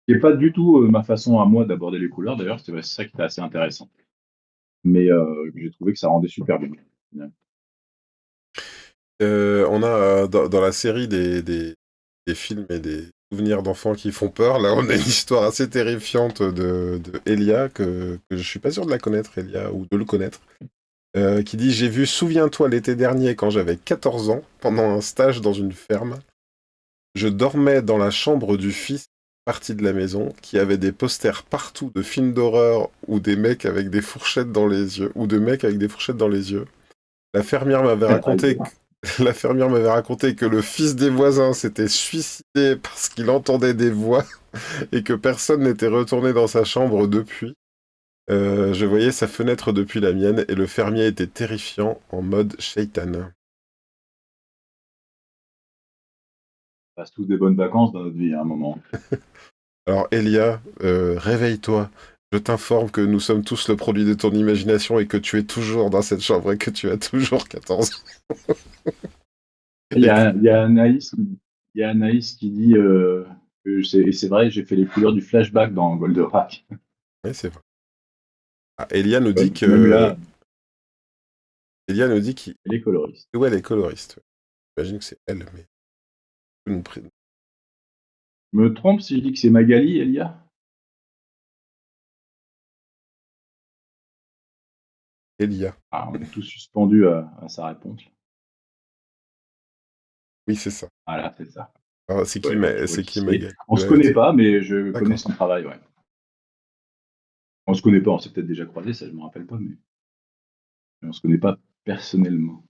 Qui n'est pas du tout ma façon à moi d'aborder les couleurs, d'ailleurs, c'est ça qui était assez intéressant. Mais j'ai trouvé que ça rendait super bien. On a dans la série des films et des souvenirs d'enfants qui font peur. Là, on a une histoire assez terrifiante de Elia, que je suis pas sûr de la connaître, Elia, ou de le connaître, qui dit: J'ai vu Souviens-toi l'été dernier quand j'avais 14 ans, pendant un stage dans une ferme. Je dormais dans la chambre du fils parti de la maison, qui avait des posters partout de films d'horreur ou des mecs avec des fourchettes dans les yeux, ou de mecs avec des fourchettes dans les yeux. La fermière m'avait raconté que... La fermière m'avait raconté que le fils des voisins s'était suicidé parce qu'il entendait des voix et que personne n'était retourné dans sa chambre depuis. Je voyais sa fenêtre depuis la mienne et le fermier était terrifiant en mode shaitan. On passe tous des bonnes vacances dans notre vie à un moment. Alors Elia, réveille-toi. Je t'informe que nous sommes tous le produit de ton imagination et que tu es toujours dans cette chambre et que tu as toujours 14 ans. Il y Et que... a, il y a Anaïs, il y a Anaïs qui dit et c'est vrai, j'ai fait les couleurs du flashback dans Goldorak. Oui, c'est vrai. Ah, Elia nous dit Même que... là, Elia nous dit qu'il... elle est coloriste. Ouais, elle est coloriste. J'imagine que c'est elle, mais... Je me trompe si je dis que c'est Magali, Elia? Elia. Ah, on est tous suspendus à sa réponse. Oui, c'est ça. Voilà, c'est ça. Alors, Ouais, bah, tu vois c'est qui qui c'est. Magali? On se connaît pas, mais je connais D'accord. son travail, ouais. On se connaît pas, on s'est peut-être déjà croisés, ça je me rappelle pas, mais on se connaît pas personnellement.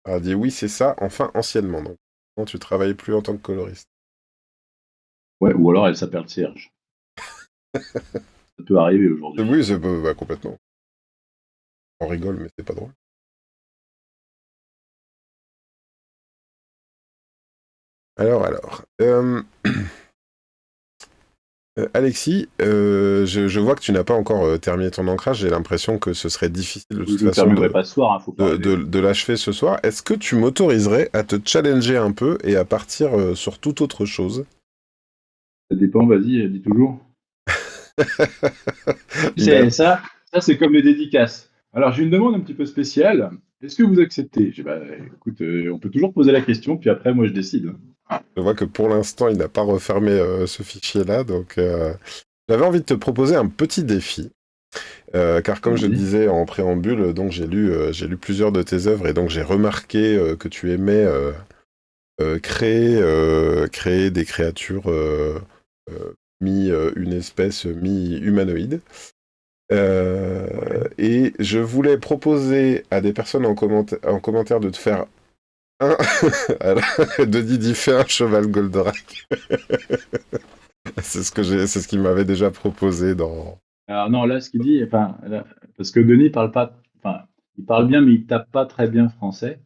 Elle a dit oui, c'est ça, enfin anciennement. Donc, non, tu travailles plus en tant que coloriste. Ouais, ou alors elle s'appelle Serge. Ça peut arriver aujourd'hui. Oui, c'est complètement. On rigole, mais c'est pas drôle. Alors. Alexis, je vois que tu n'as pas encore terminé ton ancrage. J'ai l'impression que ce serait difficile de Je toute le façon terminerai pas ce soir, hein, faut pas rêver. de l'achever ce soir. Est-ce que tu m'autoriserais à te challenger un peu et à partir sur toute autre chose? Ça dépend, vas-y, dis toujours. Une C'est ça c'est comme les dédicaces. Alors j'ai une demande un petit peu spéciale. Est-ce que vous acceptez? Bah, écoute, on peut toujours poser la question, puis après moi je décide. Je vois que pour l'instant, il n'a pas refermé ce fichier-là, donc j'avais envie de te proposer un petit défi. Car comme je le Vas-y. disais en préambule, donc j'ai lu plusieurs de tes œuvres et donc j'ai remarqué que tu aimais créer des créatures mi une espèce mi-humanoïde. Ouais. Et je voulais proposer à des personnes en commentaire de te faire un. Alors, Denis dit fait un cheval Goldorak. C'est ce qu'il m'avait déjà proposé dans. Alors non, là, ce qu'il dit, enfin, parce que Denis parle pas, enfin, il parle bien, mais il tape pas très bien français.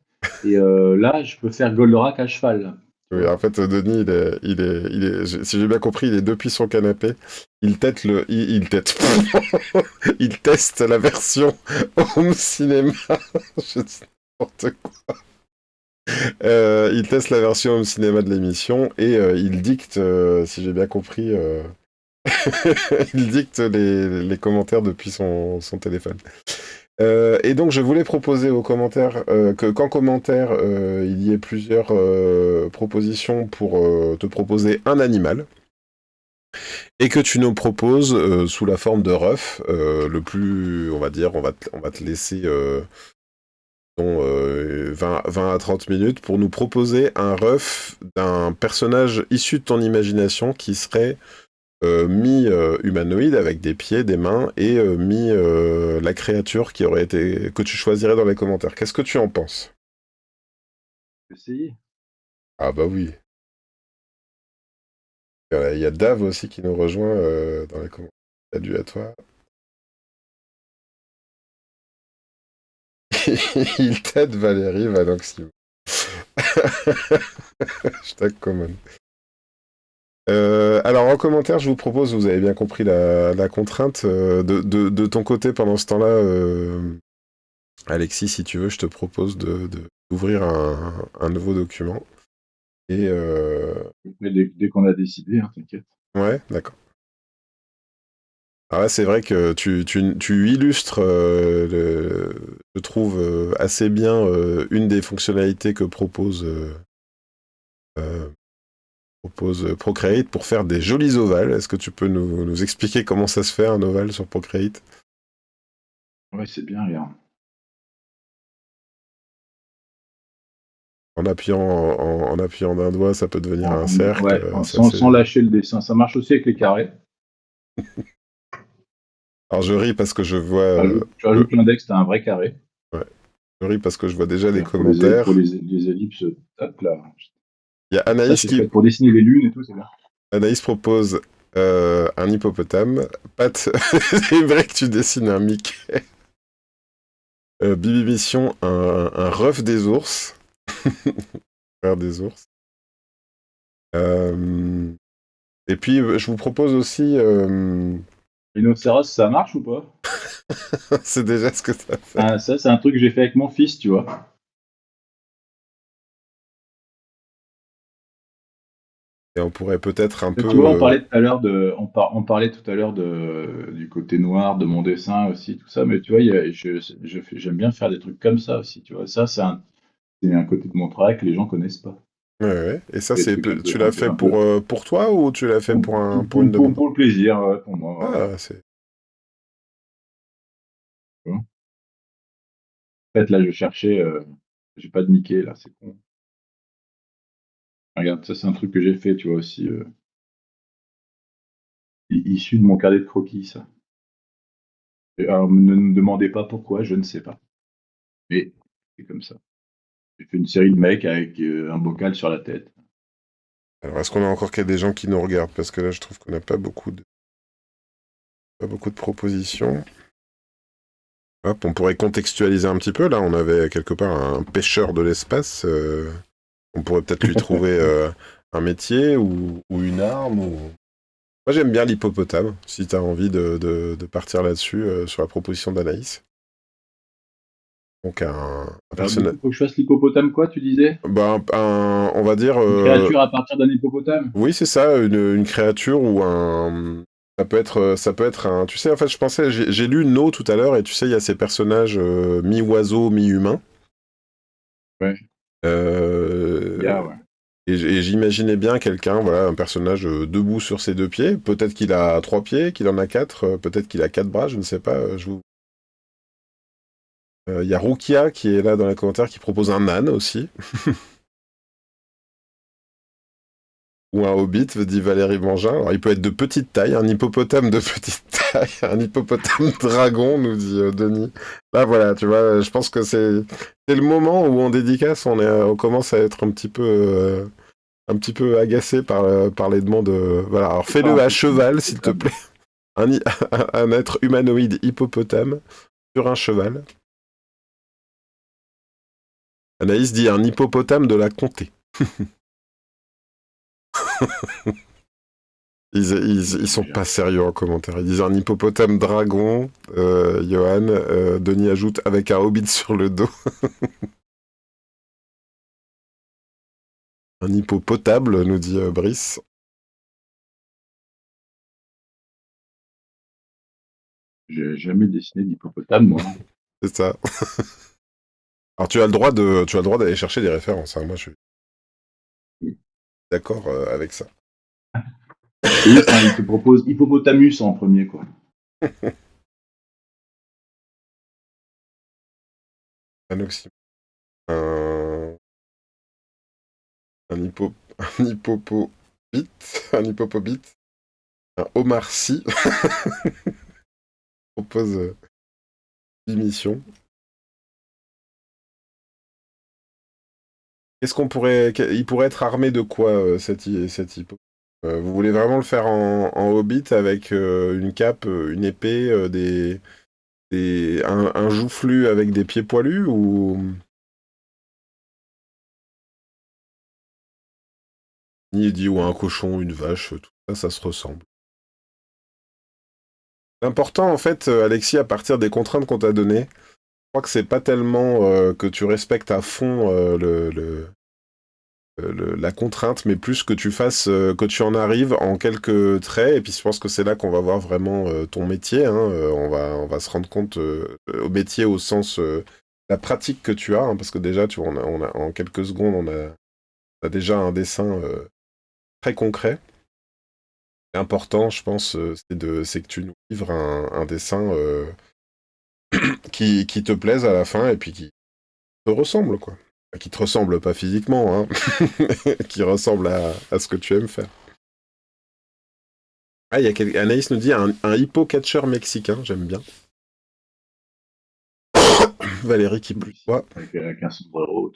Et là, je peux faire Goldorak à cheval, là, tu Oui, vois. en fait, Denis, si j'ai bien compris, il est depuis son canapé. Il teste la version home cinéma. Je dis n'importe quoi. Il teste la version home cinéma de l'émission et il dicte, si j'ai bien compris, il dicte les commentaires depuis son téléphone. Et donc, je voulais proposer aux commentaires qu'en commentaire, il y ait plusieurs propositions pour te proposer un animal et que tu nous proposes sous la forme de ref, le plus, on va dire, on va te laisser 20 à 30 minutes pour nous proposer un ref d'un personnage issu de ton imagination qui serait mi-humanoïde avec des pieds, des mains et la créature qui aurait été que tu choisirais dans les commentaires. Qu'est-ce que tu en penses? Essayer. Ah bah oui. Il y a Dave aussi qui nous rejoint dans les commentaires. Salut à toi. Il t'aide Valérie Valenxime. Hashtag common. Alors en commentaire, je vous propose, vous avez bien compris la contrainte, de ton côté pendant ce temps-là, Alexis, si tu veux, je te propose d'ouvrir un nouveau document. Et Mais dès qu'on a décidé, hein, t'inquiète. ouais, d'accord. Alors là, c'est vrai que tu illustres, je trouve, assez bien une des fonctionnalités que euh, propose Procreate pour faire des jolis ovales. Est-ce que tu peux nous expliquer comment ça se fait un ovale sur Procreate? Ouais, c'est bien, regarde. En appuyant d'un doigt, ça peut devenir un cercle. Ouais, Ça, c'est... sans lâcher le dessin. Ça marche aussi avec les carrés. Alors je ris parce que je vois, Tu rajoutes l'index, t'as un vrai carré. ouais, je ris parce que je vois déjà les C'est-à-dire pour commentaires. les ellipses, tape là. Il y a Ça, Anaïs c'est fait pour dessiner les lunes et tout, c'est bien. Anaïs propose un hippopotame. Pat, c'est vrai que tu dessines un Mickey. Bibi Mission, un ref des ours. Frère des ours. Euh, et puis, je vous propose aussi... Rhinocéros, ça marche ou pas? c'est déjà ce que ça fait. Ah, ça, c'est un truc que j'ai fait avec mon fils, tu vois. Et on pourrait peut-être un Et peu... tu vois, on parlait tout à l'heure on parlait tout à l'heure du côté noir de mon dessin aussi, tout ça, mais tu vois, j'aime bien faire des trucs comme ça aussi, tu vois. Ça, c'est un côté de mon travail que les gens connaissent pas. Ouais, ouais. Et ça, Des trucs tu l'as fait un peu pour toi ou tu l'as fait pour une demande? pour le plaisir, ouais, pour moi, ouais. Ah, c'est... Tu vois. En fait, là, je cherchais, j'ai pas de Mickey, là, c'est con. Regarde, ça, c'est un truc que j'ai fait, tu vois, aussi, issu de mon carnet de croquis, ça. Et alors, ne me demandez pas pourquoi, je ne sais pas. Mais c'est comme ça. J'ai fait une série de mecs avec un bocal sur la tête. Alors, est-ce qu'on a encore des gens qui nous regardent? Parce que là, je trouve qu'on n'a pas beaucoup de propositions. Hop, on pourrait contextualiser un petit peu. Là, on avait quelque part un pêcheur de l'espace. On pourrait peut-être lui trouver un métier ou une arme. Moi, j'aime bien l'hippopotame, si tu as envie de partir là-dessus, sur la proposition d'Anaïs. Donc, un Alors, du personnage... coup, faut que je fasse l'hippopotame, quoi, tu disais? Ben, on va dire... Une créature à partir d'un hippopotame? oui, c'est ça, une créature ou un... ça peut être un... Tu sais, en fait, je pensais... J'ai lu No tout à l'heure, et tu sais, il y a ces personnages mi-oiseau, mi-humain. Ouais, Euh, il y a, ouais. Et j'imaginais bien quelqu'un, voilà, un personnage debout sur ses deux pieds. Peut-être qu'il a 3 pieds, qu'il en a 4, peut-être qu'il a 4 bras, je ne sais pas. Il y a Rukia qui est là dans les commentaires qui propose un âne aussi. Ou un hobbit, dit Valérie Mangin. Alors, il peut être de petite taille, un hippopotame de petite taille, un hippopotame dragon, nous dit Denis. Là, voilà, tu vois, je pense que c'est le moment où en dédicace, on commence à être un petit peu agacé par les demandes. Voilà, alors C'est pas fais-le un à petit cheval, s'il te hippopotame. plaît. Un, un être humanoïde hippopotame sur un cheval. Anaïs dit un hippopotame de la comté. Ils sont pas sérieux en commentaire. Ils disent un hippopotame dragon. Johan, Denis ajoute avec un hobbit sur le dos. Un hippopotable, nous dit Brice. J'ai jamais dessiné d'hippopotame, moi. C'est ça. Alors tu as le droit d'aller chercher des références. Hein. Moi, je suis Oui. d'accord avec ça. Oui, enfin, il te propose hippopotamus en premier, quoi. Un oxymore. Un, un hippo, un hippopobite, un hippopobite, un Omar Sy propose l'émission. Il pourrait être armé de quoi cet hippo? Vous voulez vraiment le faire en hobbit avec une cape, une épée, un joufflu avec des pieds poilus ou ni dit ou un cochon, une vache, tout ça, ça se ressemble. L'important en fait, Alexis, à partir des contraintes qu'on t'a données, je crois que c'est pas tellement que tu respectes à fond la contrainte, mais plus que tu fasses, que tu en arrives en quelques traits. Et puis je pense que c'est là qu'on va voir vraiment ton métier. Hein, on va se rendre compte au métier au sens la pratique que tu as, hein, parce que déjà, en quelques secondes, on a déjà un dessin très concret. L'important, je pense, c'est que tu nous livres un dessin qui te plaise à la fin et puis qui te ressemble, quoi. Qui te ressemble pas physiquement, hein, qui ressemble à ce que tu aimes faire. Ah, Anaïs nous dit un hippo-catcheur mexicain, j'aime bien. Valérie qui Oui, plutoie. avec un sombrero.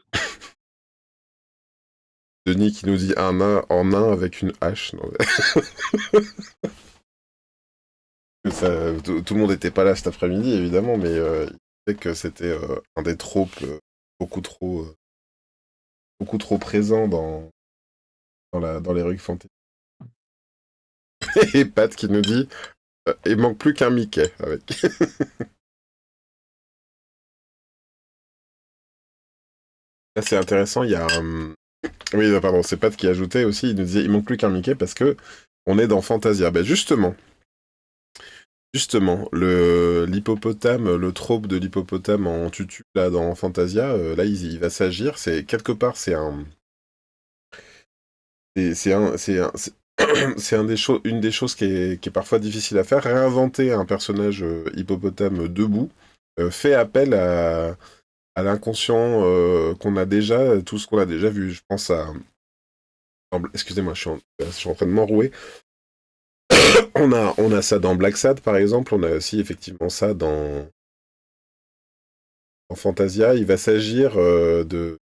Denis qui nous dit un nain en nain avec une hache. Non, tout le monde n'était pas là cet après-midi, évidemment, mais il sait que c'était un des tropes beaucoup trop, beaucoup trop présent dans les rues fantasy. Et Pat qui nous dit il manque plus qu'un Mickey avec. Là, c'est intéressant, il y a oui, pardon, c'est Pat qui ajoutait aussi, il nous disait il manque plus qu'un Mickey parce que on est dans Fantasia. Ben justement, l'hippopotame, le trope de l'hippopotame en tutu là dans Fantasia, là il va s'agir, c'est quelque part c'est une des choses qui est parfois difficile à faire, réinventer un personnage hippopotame debout fait appel à l'inconscient qu'on a déjà, tout ce qu'on a déjà vu. Je pense à excusez-moi, je suis en train de m'enrouer. On a ça dans Black Sad, par exemple. On a aussi effectivement ça dans Fantasia. Il va s'agir de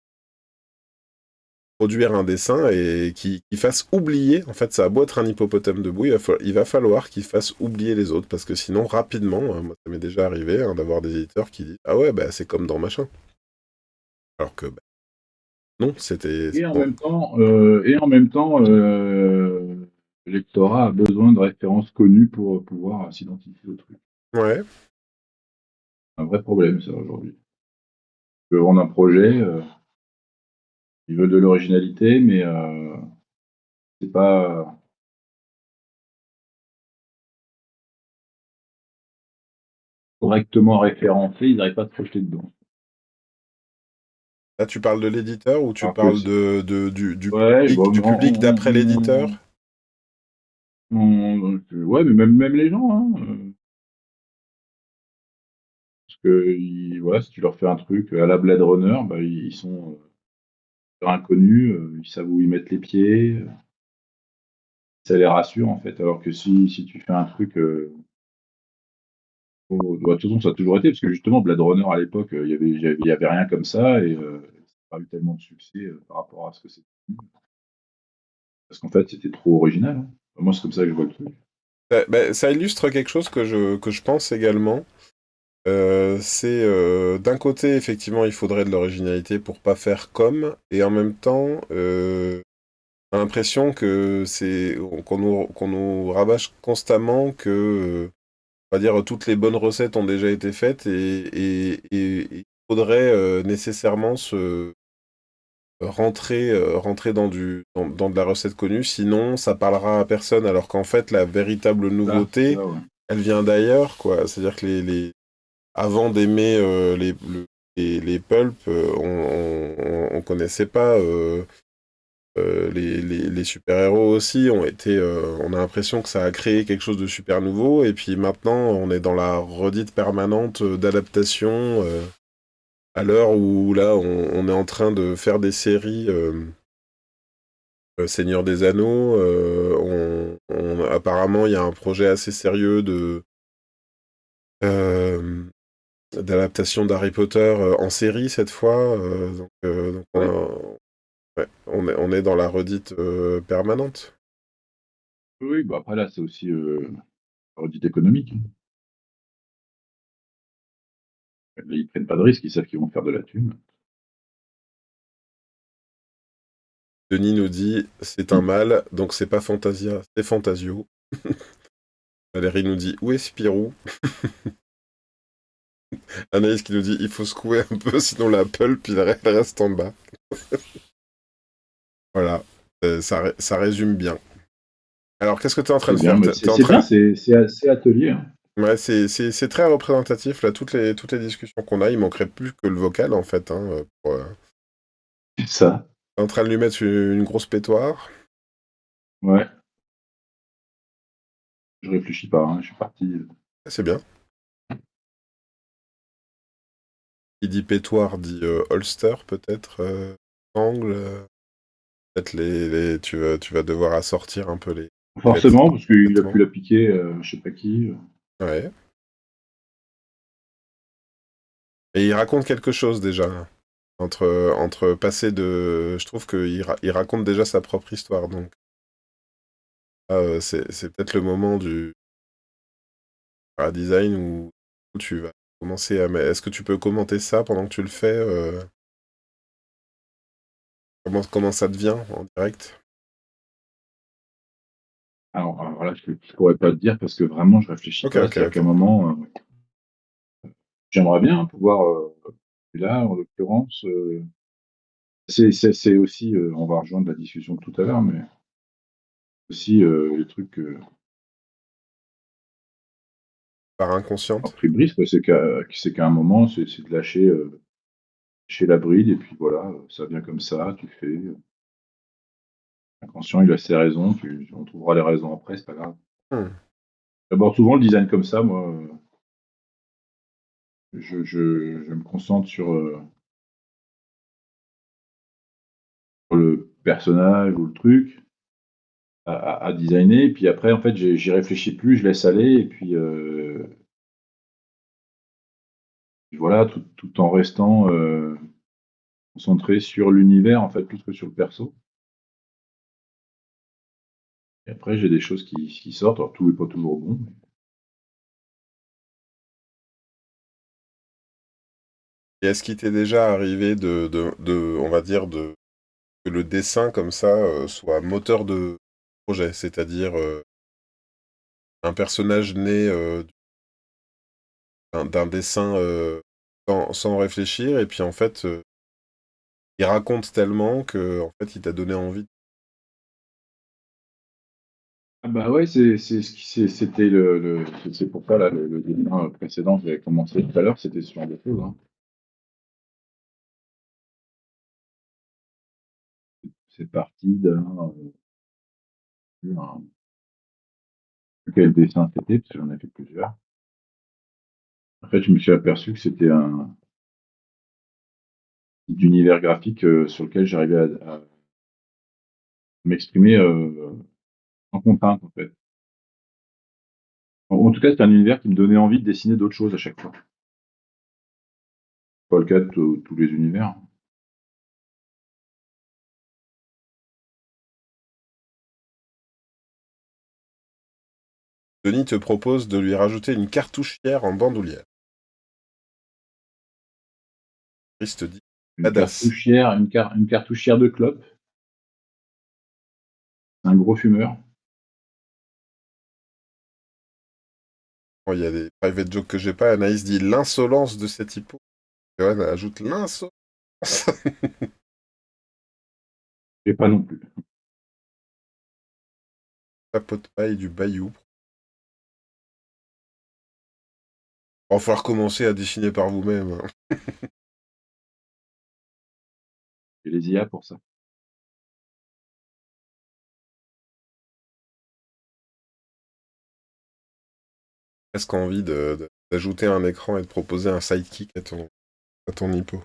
produire un dessin et qui fasse oublier. En fait, ça a beau être un hippopotame debout, il va falloir qu'il fasse oublier les autres parce que sinon, rapidement, moi, ça m'est déjà arrivé d'avoir des éditeurs qui disent ah ouais, bah c'est comme dans machin. Alors que bah, non, c'était. Et en même temps, le lectorat a besoin de références connues pour pouvoir s'identifier au truc. Ouais. C'est un vrai problème, ça, aujourd'hui. Tu veux vendre un projet, ils veulent de l'originalité, mais c'est pas correctement référencé, ils n'arrivent pas à se projeter dedans. Là, tu parles de l'éditeur ou tu Alors que parles c'est ouais, bon, du public d'après l'éditeur? ouais, mais même les gens, hein, parce que voilà, si tu leur fais un truc à la Blade Runner, bah, ils sont, inconnus, ils savent où ils mettent les pieds, ça les rassure, en fait. Alors que si tu fais un truc, bah, de toute façon, ça a toujours été, parce que justement Blade Runner à l'époque, il y avait rien comme ça et ça a pas eu tellement de succès, par rapport à ce que c'est devenu. Parce qu'en fait, c'était trop original, hein. Moi, c'est comme ça que je vois le truc. Ça illustre quelque chose que je pense également. D'un côté, effectivement, il faudrait de l'originalité pour pas faire comme, et en même temps, on a l'impression que qu'on nous rabâche constamment que, on va dire, toutes les bonnes recettes ont déjà été faites et il faudrait nécessairement se rentrer dans de la recette connue, sinon ça parlera à personne, alors qu'en fait, la véritable C'est nouveauté, ça, ouais. elle vient d'ailleurs, quoi. C'est-à-dire que avant d'aimer les pulps, on connaissait pas les super-héros aussi. On a l'impression que ça a créé quelque chose de super nouveau, et puis maintenant, on est dans la redite permanente d'adaptation, à l'heure où là, on est en train de faire des séries Seigneur des Anneaux. Apparemment, il y a un projet assez sérieux euh, d'adaptation d'Harry Potter en série cette fois. Donc Ouais. ouais, on est dans la redite permanente. Oui, oui, bah, après là, c'est aussi, redite économique, hein. Là, ils prennent pas de risques, ils savent qu'ils vont faire de la thune. Denis nous dit c'est un Mmh. mal, donc c'est pas Fantasia, c'est Fantasio. Valérie nous dit où est Spirou? Anaïs qui nous dit il faut secouer un peu, sinon la pulpe elle reste en bas. Voilà. Ça résume bien. Alors, qu'est-ce que tu es en train C'est de bien, faire? mais T'es en c'est bien, train... c'est atelier, hein. Ouais, c'est très représentatif, là, toutes les discussions qu'on a. Il manquerait plus que le vocal, en fait. Hein, C'est ça. t'es en train de lui mettre une grosse pétoire. Ouais, je réfléchis pas, hein, je suis parti, C'est bien. Qui dit pétoire dit holster, peut-être. Angle. Peut-être tu vas devoir assortir un peu forcément, parce qu'il a pu vêtements. la piquer, je sais pas qui, Ouais. Et il raconte quelque chose, déjà. Entre passer de... Je trouve il raconte déjà sa propre histoire, donc c'est peut-être le moment du design où tu vas commencer à... Mais est-ce que tu peux commenter ça pendant que tu le fais comment ça devient en direct? alors là, je pourrais pas te dire parce que vraiment je réfléchis Ok, pas. ok, C'est-à-dire qu'à un ok. moment, j'aimerais bien pouvoir, et là, en l'occurrence, c'est aussi, on va rejoindre la discussion de tout à l'heure, mais aussi, les trucs, Par en inconsciente. pris brise, quoi. C'est qu'à un moment, c'est de lâcher la bride et puis voilà, ça vient comme ça, tu fais, l'inconscient il a ses raisons, on trouvera les raisons après, c'est pas grave. Hmm. D'abord souvent le design comme ça, moi, je me concentre sur le personnage ou le truc à designer, puis après en fait j'y réfléchis plus, je laisse aller et puis voilà, tout en restant, concentré sur l'univers en fait, plus que sur le perso. Et après j'ai des choses qui sortent, alors tout est pas toujours bon. Et est-ce qu'il t'est déjà arrivé on va dire, que le dessin comme ça soit moteur de projet, c'est-à-dire un personnage né d'un dessin sans réfléchir, et puis en fait, il raconte tellement que en fait, il t'a donné envie. Ah bah, ouais, c'est ce qui c'était c'est pour ça là, le dessin précédent que j'avais commencé tout à l'heure, c'était ce genre de choses, hein. c'est parti quel dessin c'était, parce que j'en ai fait plusieurs. En fait, je me suis aperçu que c'était un type d'univers graphique sur lequel j'arrivais à m'exprimer sans contrainte, en fait. En tout cas, c'était un univers qui me donnait envie de dessiner d'autres choses à chaque fois. Pas le cas de tous les univers. Denis te propose de lui rajouter une cartouchière en bandoulière. Chris te dit Une badass. cartouchière, une cartouchière de clope, un gros fumeur. Bon, il y a des private jokes que j'ai pas. Anaïs dit l'insolence de cette hippo. Johan ajoute l'insolence. Et pas non plus. Chapeau de paille du bayou. Il va falloir commencer à dessiner par vous-même. J'ai les IA pour ça. Est-ce qu'on a envie d'ajouter un écran et de proposer un sidekick à ton hippo?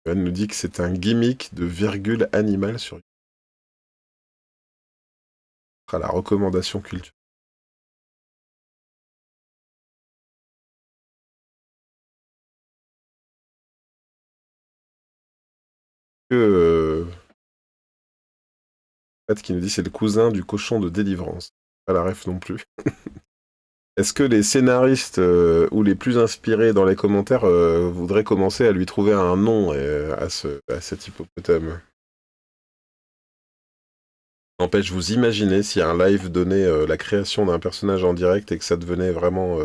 Elle nous dit que c'est un gimmick de virgule animale sur YouTube. Ce sera la recommandation culturelle. Qui nous dit c'est le cousin du cochon de délivrance. Pas la ref non plus. Est-ce que les scénaristes ou les plus inspirés dans les commentaires voudraient commencer à lui trouver un nom à cet hippopotame? N'empêche, vous imaginez si un live donnait la création d'un personnage en direct et que ça devenait vraiment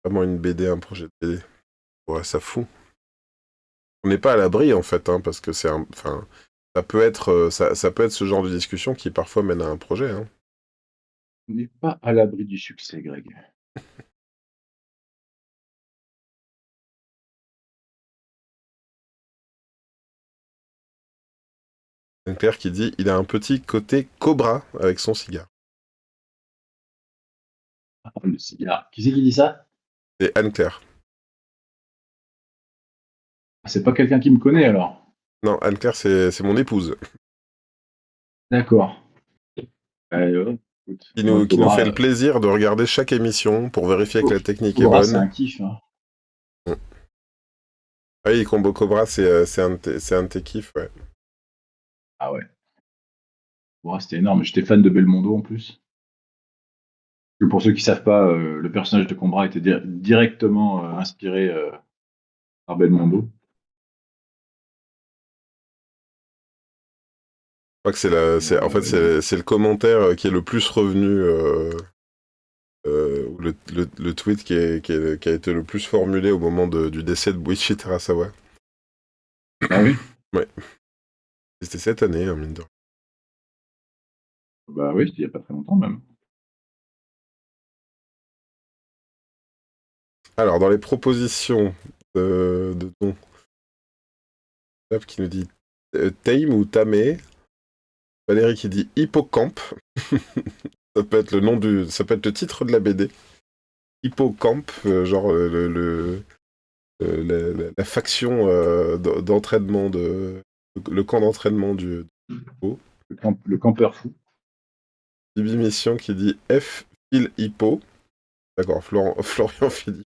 une BD, un projet de BD. Ouais, ça fout. On n'est pas à l'abri en fait, hein, parce que enfin, ça peut être ce genre de discussion qui parfois mène à un projet. Hein. On n'est pas à l'abri du succès, Greg. Claire qui dit il a un petit côté cobra avec son cigare. Ah, le cigare. Qui c'est qui dit ça? Et Anne-Claire. Ah, c'est pas quelqu'un qui me connaît alors. Non, Anne-Claire, c'est mon épouse. D'accord. Écoute, Qui nous fait le plaisir de regarder chaque émission pour vérifier que la technique est Cobra, c'est bonne. un kiff. Hein. Ah oui, Combo Cobra, c'est un de tes kiffs, ouais. Ah ouais. Cobra, c'était énorme. J'étais fan de Belmondo en plus. Et pour ceux qui savent pas, le personnage de Cobra était directement inspiré par Belmondo. Je crois que c'est le commentaire qui est le plus revenu, ou le tweet qui a été le plus formulé au moment du décès de Boichi Terasawa. Ah oui? Ouais. C'était cette année, hein, mine de rien. Bah oui, c'était il y a pas très longtemps même. Alors, dans les propositions de ton qui nous dit Tame ou Tamé, Valérie qui dit Hippocampe. Ça peut être ça peut être le titre de la BD. Hippocampe, genre la faction d'entraînement le camp d'entraînement du hippo. Le campeur fou. Bibi Mission qui dit F Phil Hippo. D'accord, Florian Philippe.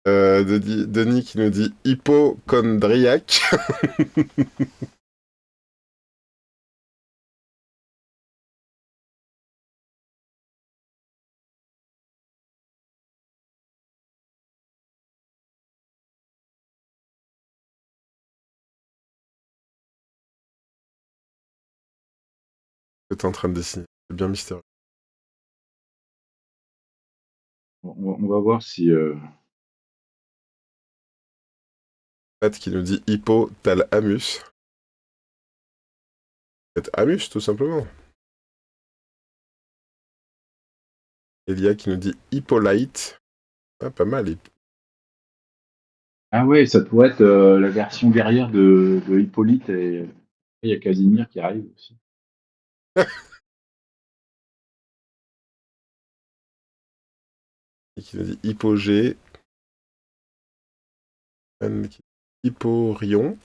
Denis qui nous dit hypochondriaque. Que t'es en train de dessiner. C'est bien mystérieux. On va voir si. Pat qui nous dit hypothalamus. Peut-être Amus, tout simplement. Elia qui nous dit Hippolyte. Ah, pas mal. Ah ouais, ça pourrait être la version guerrière de Hippolyte et il y a Casimir qui arrive aussi. Et qui nous dit Hypogée. Hyporion.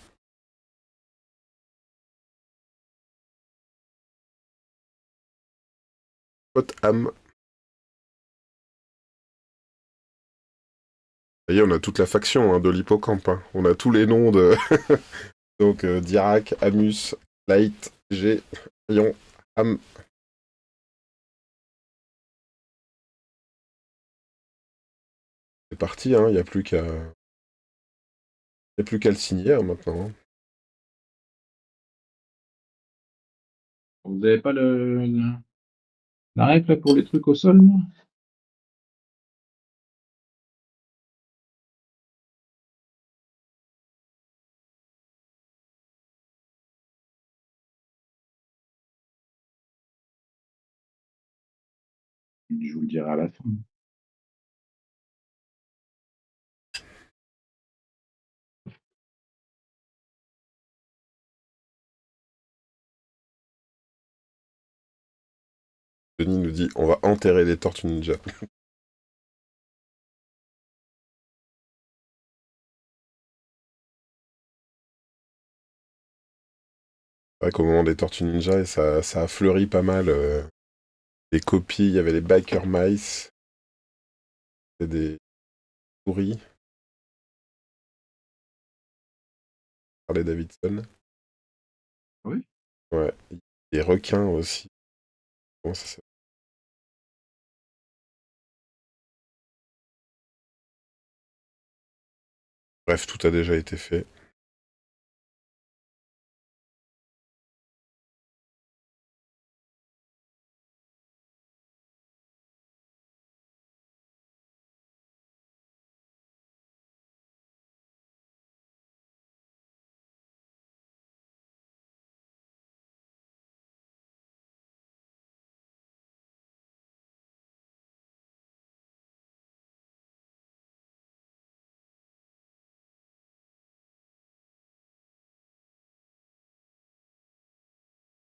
Potham. Ça y est, on a toute la faction de l'hippocampe. Hein. On a tous les noms de. Donc, Dirac, Amus, Light, G, Rion, Ham. C'est parti, hein. Il n'y a plus qu'à. Il n'y a plus qu'à le signer hein, maintenant. Hein. Vous n'avez pas la règle pour les trucs au sol, là? Je vous le dirai à la fin. Denis nous dit on va enterrer les tortues ninja. C'est vrai qu'au moment des tortues ninja, ça a fleuri pas mal. Les copies, il y avait les Biker Mice, des souris, Harley Davidson. Oui. Ouais, des requins aussi. Comment ça s'appelle? Bref, tout a déjà été fait.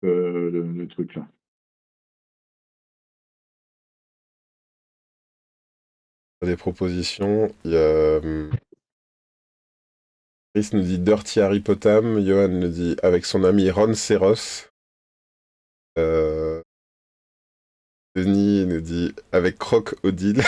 Le truc là. Des propositions. Il y a. Chris nous dit Dirty Harry Potam. Johan nous dit avec son ami Ron Seros. Euh, Denis nous dit avec Croc Odile.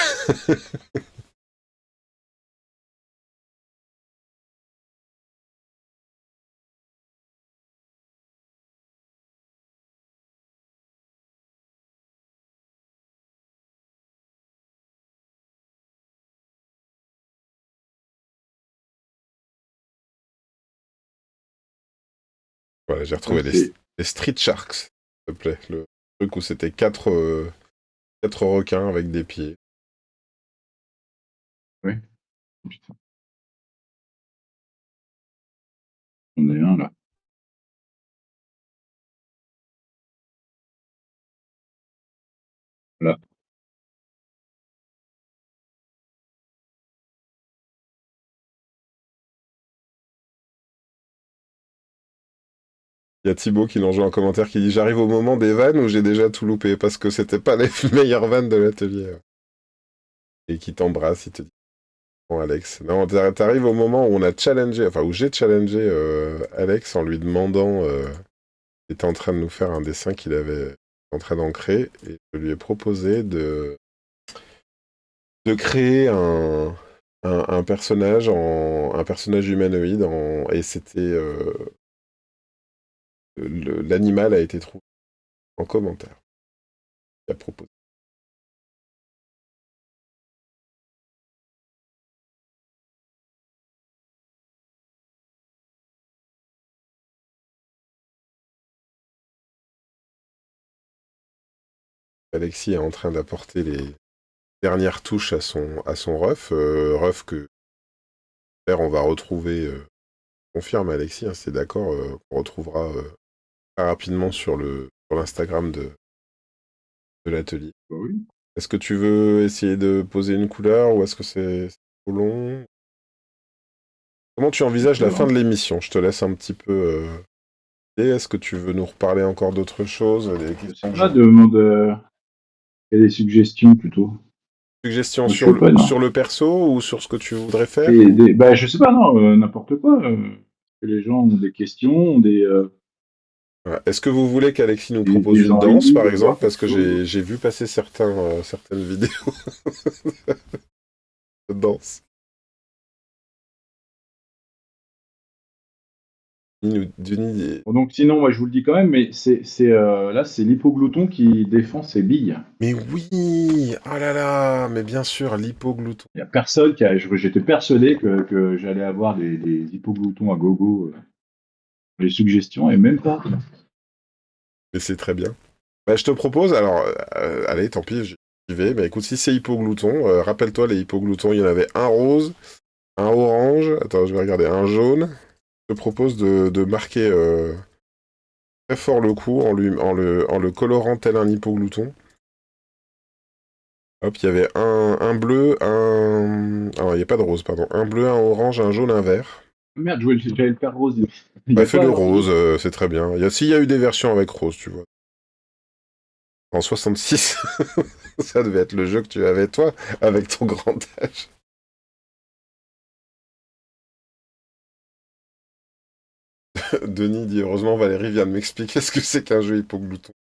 Voilà, j'ai retrouvé les Street Sharks, s'il te plaît. Le truc où c'était quatre requins avec des pieds. Oui. Putain. On est un là. Là. Il y a Thibaut qui l'enjoue en commentaire qui dit j'arrive au moment des vannes où j'ai déjà tout loupé parce que c'était pas les meilleures vannes de l'atelier. Et qui t'embrasse, il te dit bon Alex. Non, t'arrives au moment où on a challengé, enfin où j'ai challengé Alex en lui demandant il était en train de nous faire un dessin qu'il avait en train d'ancrer et je lui ai proposé de créer un personnage un personnage humanoïde et c'était l'animal a été trouvé en commentaire. Il a proposé. Alexis est en train d'apporter les dernières touches à son ref, ref que on va retrouver. Confirme Alexis, hein, c'est d'accord, on retrouvera très rapidement sur l'Instagram de l'atelier. Bah oui. Est-ce que tu veux essayer de poser une couleur ou est-ce que c'est trop long? Comment tu envisages la fin de l'émission? Je te laisse un petit peu. Est-ce que tu veux nous reparler encore d'autres choses? Des Je sais questions pas, genre. demande il y a des suggestions plutôt. Suggestions Moi, je suis open, hein. sur le perso ou sur ce que tu voudrais faire? Bah, je sais pas, non, n'importe quoi. Que les gens ont des questions, ont Ouais. Est-ce que vous voulez qu'Alexis nous propose des une danse, envies par de voir exemple? quelque Parce que chose. j'ai vu passer certaines vidéos de danse. Denis. Bon, donc sinon, moi je vous le dis quand même, mais là c'est l'hypoglouton qui défend ses billes. Mais oui! Ah là là! Mais bien sûr, l'hypoglouton. Il y a personne j'étais persuadé que j'allais avoir des hypogloutons à gogo, les suggestions et même pas. Mais c'est très bien. Bah, je te propose, alors, allez, tant pis, j'y vais. Mais écoute, si c'est hypoglouton, rappelle-toi, les hypogloutons, il y en avait un rose, un orange, attends, je vais regarder, un jaune. Je te propose de marquer très fort le coup en le colorant tel un hypoglouton. Hop, il y avait un bleu, un... Ah, il n'y a pas de rose, pardon. Un bleu, un orange, un jaune, un vert. Merde, j'allais le faire rose. Il n'y Bah, a fais pas le alors rose, de. c'est très bien. S'il y a eu des versions avec rose, tu vois. En 66, ça devait être le jeu que tu avais, toi, avec ton grand âge. Denis dit, heureusement, Valérie vient de m'expliquer ce que c'est qu'un jeu hypoglouton.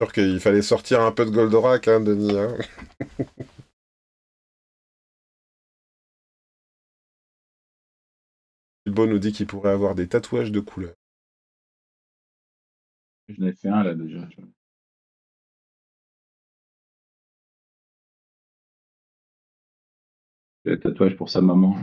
Sûr qu'il fallait sortir un peu de Goldorak, hein, Denis, hein. Bilbo nous dit qu'il pourrait avoir des tatouages de couleur. J'en ai fait un là déjà. Tu vois. Le tatouage pour sa maman.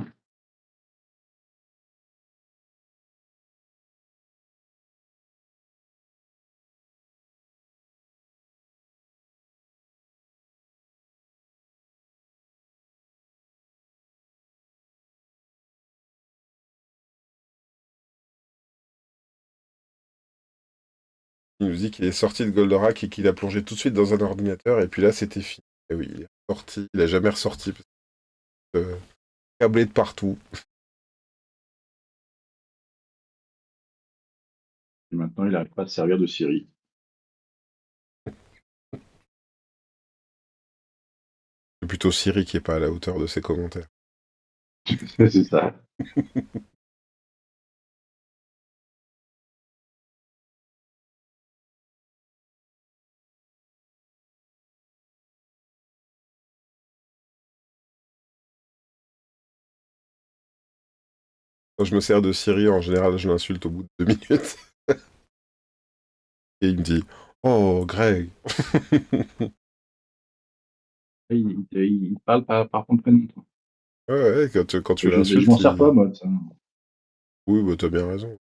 Il nous dit qu'il est sorti de Goldorak et qu'il a plongé tout de suite dans un ordinateur, et puis là, c'était fini. Et oui, il est sorti, il a jamais ressorti, parce que, câblé de partout. Et maintenant, il n'arrive pas à se servir de Siri. C'est plutôt Siri qui est pas à la hauteur de ses commentaires. C'est ça. Quand je me sers de Siri, en général, je l'insulte au bout de 2 minutes. Et il me dit, oh, Greg. Il parle par contre prénom. Toi. Ouais, ouais, quand tu Je l'insultes, m'en sers pas, il... moi. De ça. Oui, bah t'as bien raison.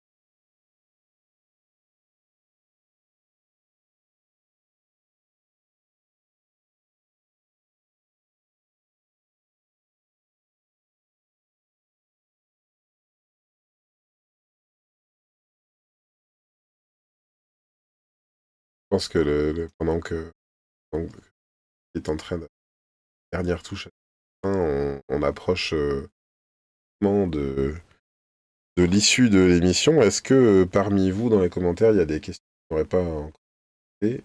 Je pense que pendant qu'il est en train de... Dernière touche, on approche de l'issue de l'émission. Est-ce que parmi vous, dans les commentaires, il y a des questions qu'on n'aurait pas encore posées?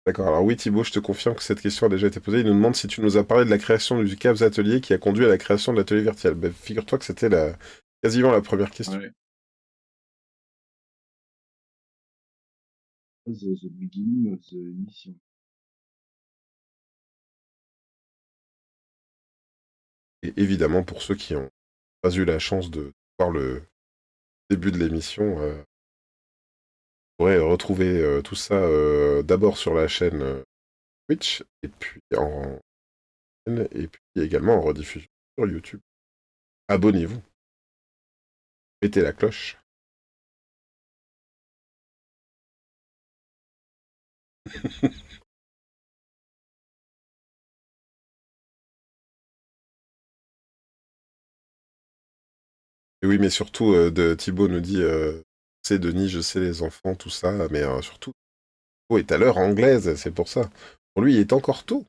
D'accord, alors oui Thibaut, je te confirme que cette question a déjà été posée. Il nous demande si tu nous as parlé de la création du CAVS Atelier qui a conduit à la création de l'atelier virtuel. Ben, figure-toi que c'était quasiment la première question. Ouais. The beginning of the mission. Et évidemment, pour ceux qui n'ont pas eu la chance de voir le début de l'émission, vous pourrez retrouver tout ça d'abord sur la chaîne Twitch, et puis également en rediffusion sur YouTube. Abonnez-vous, mettez la cloche. Et oui, mais surtout, Thibaut nous dit, c'est Denis, je sais les enfants, tout ça, mais surtout, Thibaut est à l'heure anglaise, c'est pour ça. Pour lui, il est encore tôt.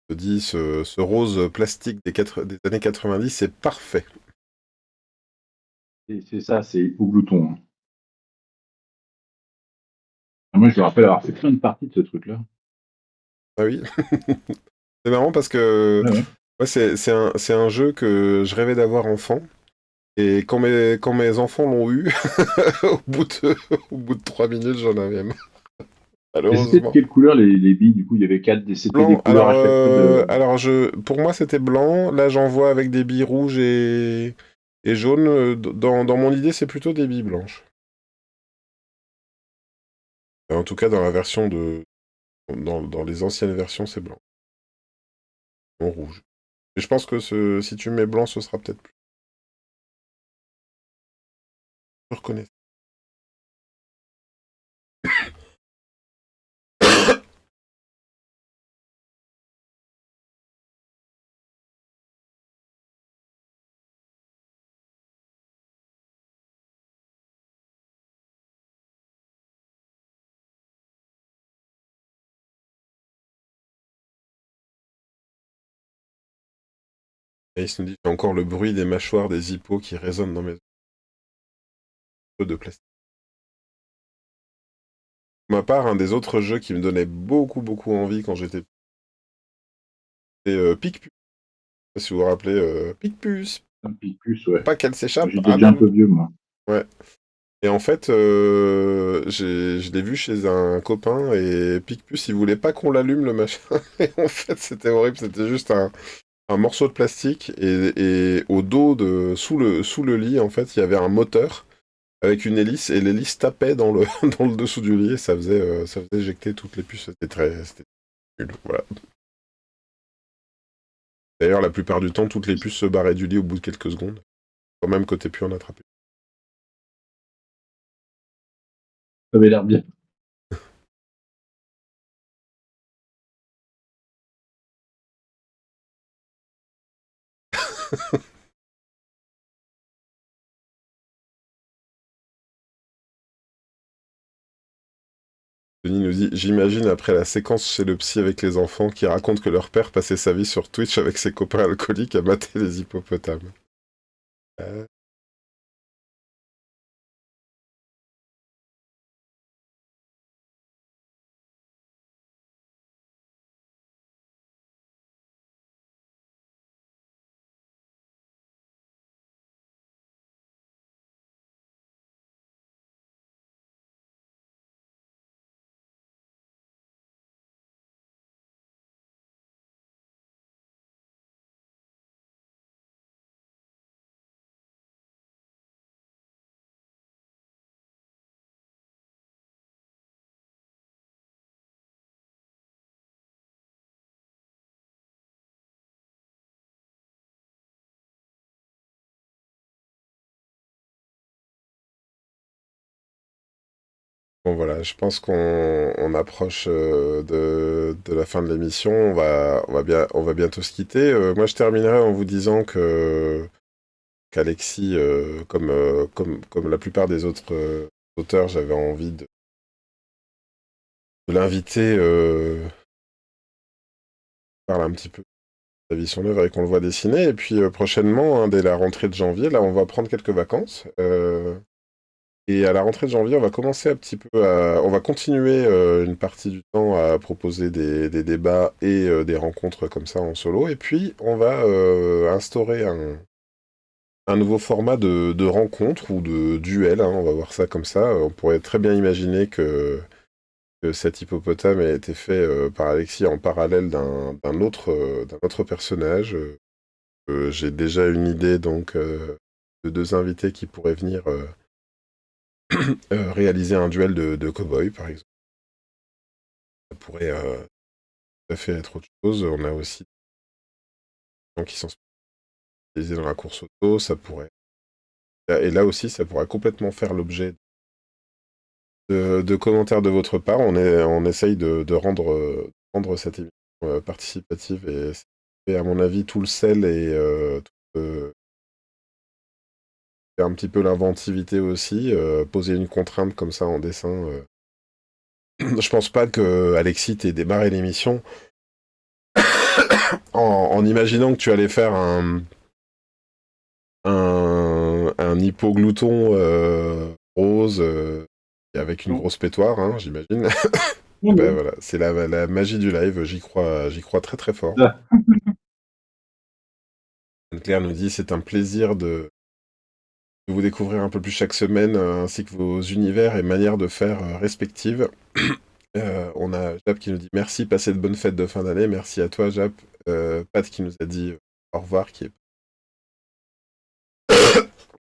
Je dis, ce rose plastique des années 90, c'est parfait. Et c'est ça, c'est au glouton, hein. Moi, je me rappelle avoir fait plein de parties de ce truc-là. Ah oui. C'est marrant parce que Ouais, ouais. ouais, c'est un jeu que je rêvais d'avoir enfant. Et quand mes enfants l'ont eu, au bout de 3 minutes, j'en avais marre, Et c'était de malheureusement. quelle couleur les billes? Du coup, il y avait c'était des Blanc, couleurs à chaque fois de. pour moi c'était blanc. Là, j'en vois avec des billes rouges et jaunes. Dans mon idée, c'est plutôt des billes blanches. En tout cas, dans les anciennes versions, c'est blanc, non rouge. Et je pense que si tu mets blanc, ce sera peut-être plus reconnaissable. Et il se nous dit, j'ai encore le bruit des mâchoires des hippos qui résonnent dans mes yeux de plastique. Pour ma part, un des autres jeux qui me donnait beaucoup, beaucoup envie quand j'étais petit, c'était Picpus. Je sais pas si vous vous rappelez, Picpus, Un Picpus, faut ouais. pas qu'elle Moi, s'échappe. j'étais Ah déjà non, un non. peu vieux, moi. Ouais. Et en fait, je l'ai vu chez un copain et Picpus, il voulait pas qu'on l'allume le machin. Et en fait, c'était horrible. C'était juste un morceau de plastique et au dos sous le lit, en fait, il y avait un moteur avec une hélice et l'hélice tapait dans le, dans le dessous du lit et ça faisait éjecter toutes les puces. C'était nul. Voilà. D'ailleurs, la plupart du temps, toutes les puces se barraient du lit au bout de quelques secondes, quand même que t'aies pu en attraper. Ça avait l'air bien. Denis nous dit, j'imagine après la séquence chez le psy avec les enfants qui racontent que leur père passait sa vie sur Twitch avec ses copains alcooliques à mater les hippopotames. Euh, Bon voilà, je pense qu'on approche de la fin de l'émission. On va bientôt se quitter. Moi, je terminerai en vous disant que qu'Alexis, comme la plupart des autres auteurs, j'avais envie de l'inviter, parler un petit peu de sa vie, son œuvre et qu'on le voit dessiner. Et puis prochainement, hein, dès la rentrée de janvier, là, on va prendre quelques vacances. Et à la rentrée de janvier, on va commencer un petit peu on va continuer une partie du temps à proposer des débats et des rencontres comme ça en solo. Et puis, on va instaurer un nouveau format de rencontre ou de duel, hein, on va voir ça comme ça. On pourrait très bien imaginer que cet hippopotame a été fait par Alexis en parallèle d'un autre personnage. J'ai déjà une idée donc de deux invités qui pourraient venir réaliser un duel de cow-boy, par exemple. Ça pourrait tout à fait être autre chose. On a aussi des gens qui sont spécialisés dans la course auto, ça pourrait... Et là aussi, ça pourrait complètement faire l'objet de commentaires de votre part. On essaye de rendre cette émission participative et à mon avis, tout le sel et un petit peu l'inventivité aussi. Poser une contrainte comme ça en dessin. Je pense pas que Alexis t'ait démarré l'émission en imaginant que tu allais faire un hypoglouton rose avec une Non. grosse pétoire, hein, j'imagine. Non, Ben non. voilà, c'est la magie du live, j'y crois très très fort. Ah, Claire nous dit c'est un plaisir de vous découvrir un peu plus chaque semaine, ainsi que vos univers et manières de faire respectives. On a Jap qui nous dit merci, passez de bonnes fêtes de fin d'année. Merci à toi, Jap. Pat qui nous a dit au revoir.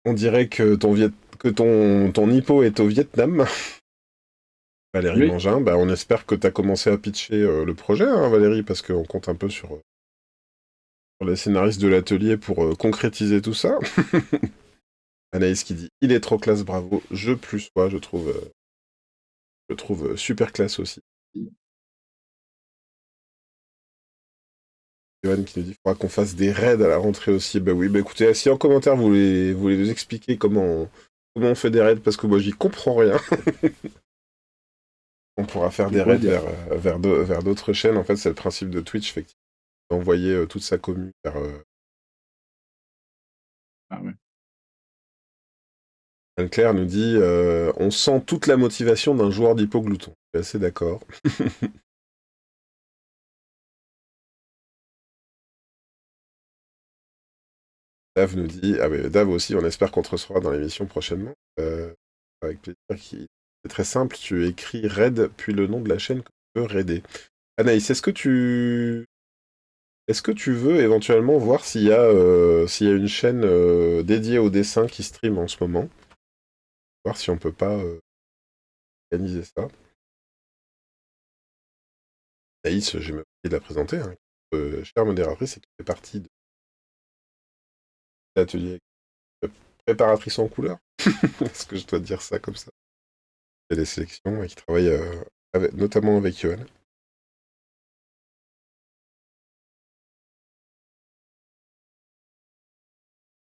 On dirait que ton hippo est au Vietnam. Valérie oui. Mangin, bah, on espère que tu as commencé à pitcher le projet, hein, Valérie, parce qu'on compte un peu sur les scénaristes de l'atelier pour concrétiser tout ça. Anaïs qui dit il est trop classe, bravo. Je plus moi, je trouve super classe aussi. Johan qui nous dit il faudra qu'on fasse des raids à la rentrée aussi. Bah oui, bah écoutez, si en commentaire vous voulez nous expliquer comment on fait des raids, parce que moi j'y comprends rien. On pourra faire Je des pourrais raids dire. vers d'autres chaînes. En fait, c'est le principe de Twitch, effectivement, d'envoyer toute sa commu vers. Ah ouais. Anne-Claire nous dit on sent toute la motivation d'un joueur d'hypoglouton. Je suis assez d'accord. Dave nous dit ah mais Dave aussi, on espère qu'on te recevra dans l'émission prochainement. Avec plaisir. C'est très simple, tu écris raid puis le nom de la chaîne que tu veux raider. Anaïs, est-ce que tu veux éventuellement voir s'il y a une chaîne dédiée au dessin qui stream en ce moment? Voir si on peut pas organiser ça. Anaïs, j'ai même oublié de la présenter, hein. Chère modératrice, c'est qui fait partie de l'atelier préparatrice en couleur. Est-ce que je dois dire ça comme ça? Il y a des sélections et qui travaille notamment avec Johan.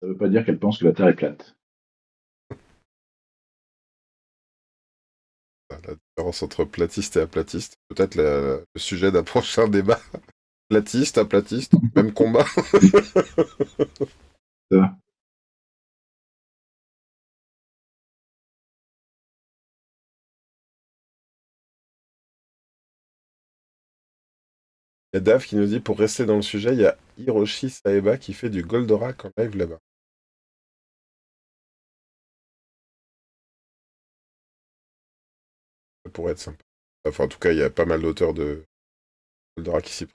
Ça veut pas dire qu'elle pense que la Terre est plate. La différence entre platiste et aplatiste. Peut-être le sujet d'un prochain débat. Platiste, aplatiste, même combat. Ça. Il y a Dave qui nous dit pour rester dans le sujet, il y a Hiroshi Saeba qui fait du Goldorak en live là-bas. Ça pourrait être sympa. Enfin, en tout cas, il y a pas mal d'auteurs de Goldorak ici.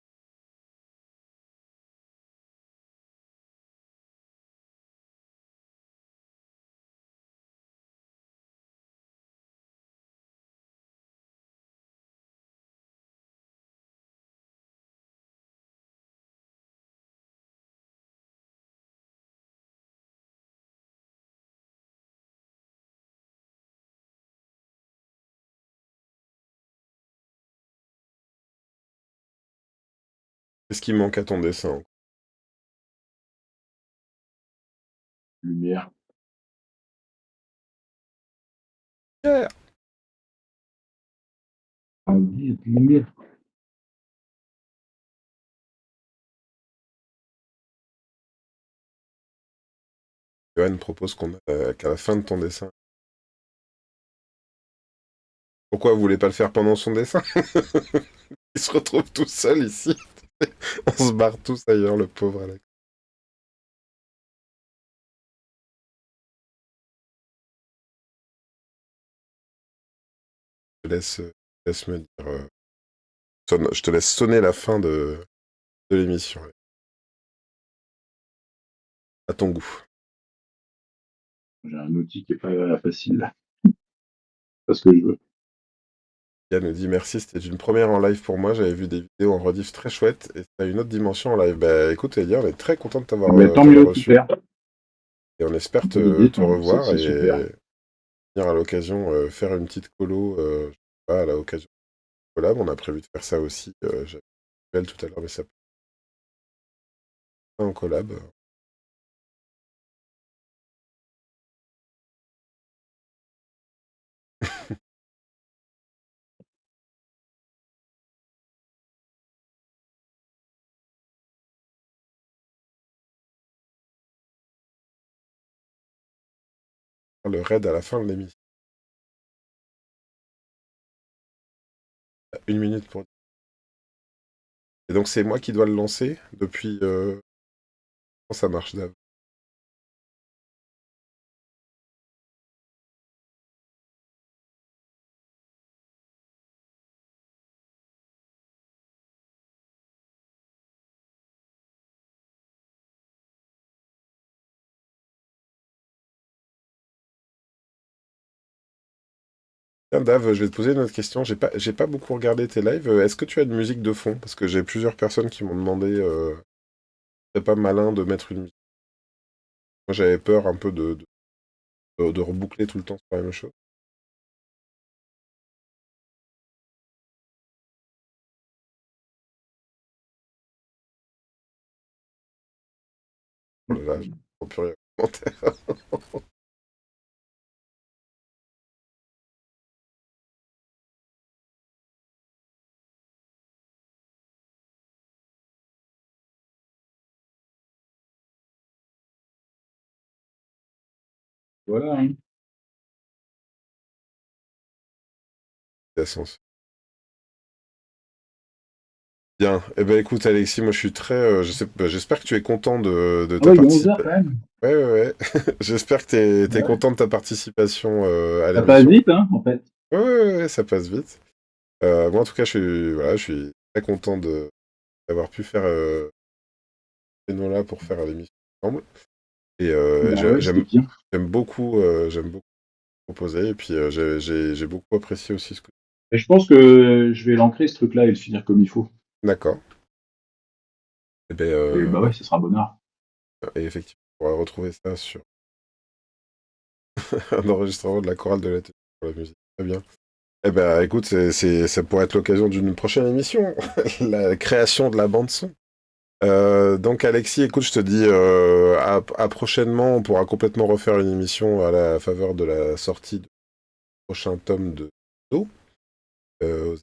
Qu'est-ce qui manque à ton dessin? Lumière. Yeah. Ah oui, lumière. Johan propose qu'à la fin de ton dessin. Pourquoi vous voulez pas le faire pendant son dessin? Il se retrouve tout seul ici. On se barre tous ailleurs, le pauvre Alex. Je te laisse me dire. Je te laisse sonner la fin de l'émission. À ton goût. J'ai un outil qui est pas facile. pas ce que je veux. Yann nous dit merci, c'était une première en live pour moi. J'avais vu des vidéos en rediff très chouettes et ça a une autre dimension en live. Bah écoute, Elia, on est très content de t'avoir Mais tant t'avoir mieux, reçu super. et on espère Bonne idée, te revoir c'est super. et venir à l'occasion faire une petite colo, je sais pas, à l'occasion de collab. On a prévu de faire ça aussi. J'avais dit elle tout à l'heure, mais ça peut être en collab. Le raid à la fin de l'émission. 1 minute pour. Et donc c'est moi qui dois le lancer depuis. Comment ça marche Dave? Tiens, Dave, je vais te poser une autre question. J'ai pas beaucoup regardé tes lives. Est-ce que tu as une musique de fond? Parce que j'ai plusieurs personnes qui m'ont demandé. C'est pas malin de mettre une musique. Moi, j'avais peur un peu de reboucler tout le temps sur la même chose. Oh là là, je comprends plus rien aux commentaires. Voilà. Hein. Bien. Eh ben, écoute, Alexis, moi, je suis très. J'espère que tu es content de Ah ta ouais, il est 11 heures participation. quand même. Ouais, ouais, ouais. J'espère que t'es Ouais. content de ta participation à Ça passe l'émission. vite, hein, en fait. Ouais, ouais, ouais, ça passe vite. Moi, en tout cas, je suis très content d'avoir pu faire là pour faire l'émission ensemble. Et Bah ouais, c'était bien. j'aime beaucoup proposer. Et puis, j'ai beaucoup apprécié aussi ce que. Et je pense que je vais l'ancrer ce truc-là et le finir comme il faut. D'accord. Et ben, Et bah ouais. ouais, ce sera bonnard. Et effectivement, on pourra retrouver ça sur un enregistrement de la chorale de la télé pour la musique. Très bien. Eh ben, écoute, ça pourrait être l'occasion d'une prochaine émission, la création de la bande son. Donc Alexis, écoute, je te dis à prochainement. On pourra complètement refaire une émission à la faveur de la sortie du prochain tome de Do, aux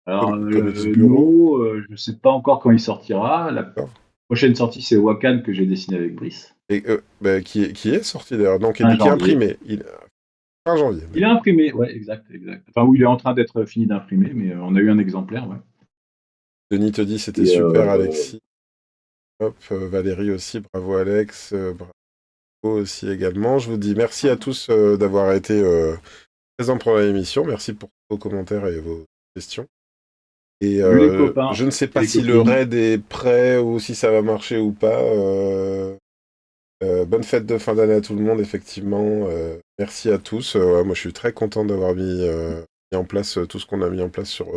Alors, Comics Bureau. No, je ne sais pas encore quand il sortira. La D'accord. prochaine sortie, c'est Wakan que j'ai dessiné avec Brice. Et bah, qui est sorti d'ailleurs, donc Fin qui est janvier. imprimé. Fin janvier. Il est imprimé, ouais, exact, exact. Enfin, oui, il est en train d'être fini d'imprimer, mais on a eu un exemplaire, ouais. Denis te dit c'était Et super, Alexis. Hop, Valérie aussi, bravo Alex, bravo aussi également. Je vous dis merci à tous d'avoir été présents pendant l'émission. Merci pour vos commentaires et vos questions. Et salut les copains je ne sais et pas les si le copines. raid est prêt ou si ça va marcher ou pas. Bonne fête de fin d'année à tout le monde, effectivement. Merci à tous. Ouais, moi, je suis très content d'avoir mis en place tout ce qu'on a mis en place sur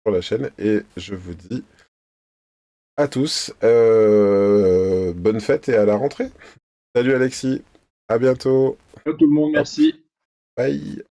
la chaîne. Et je vous dis à tous, bonne fête et à la rentrée. Salut Alexis, à bientôt. Ciao tout le monde, Hop, merci. bye.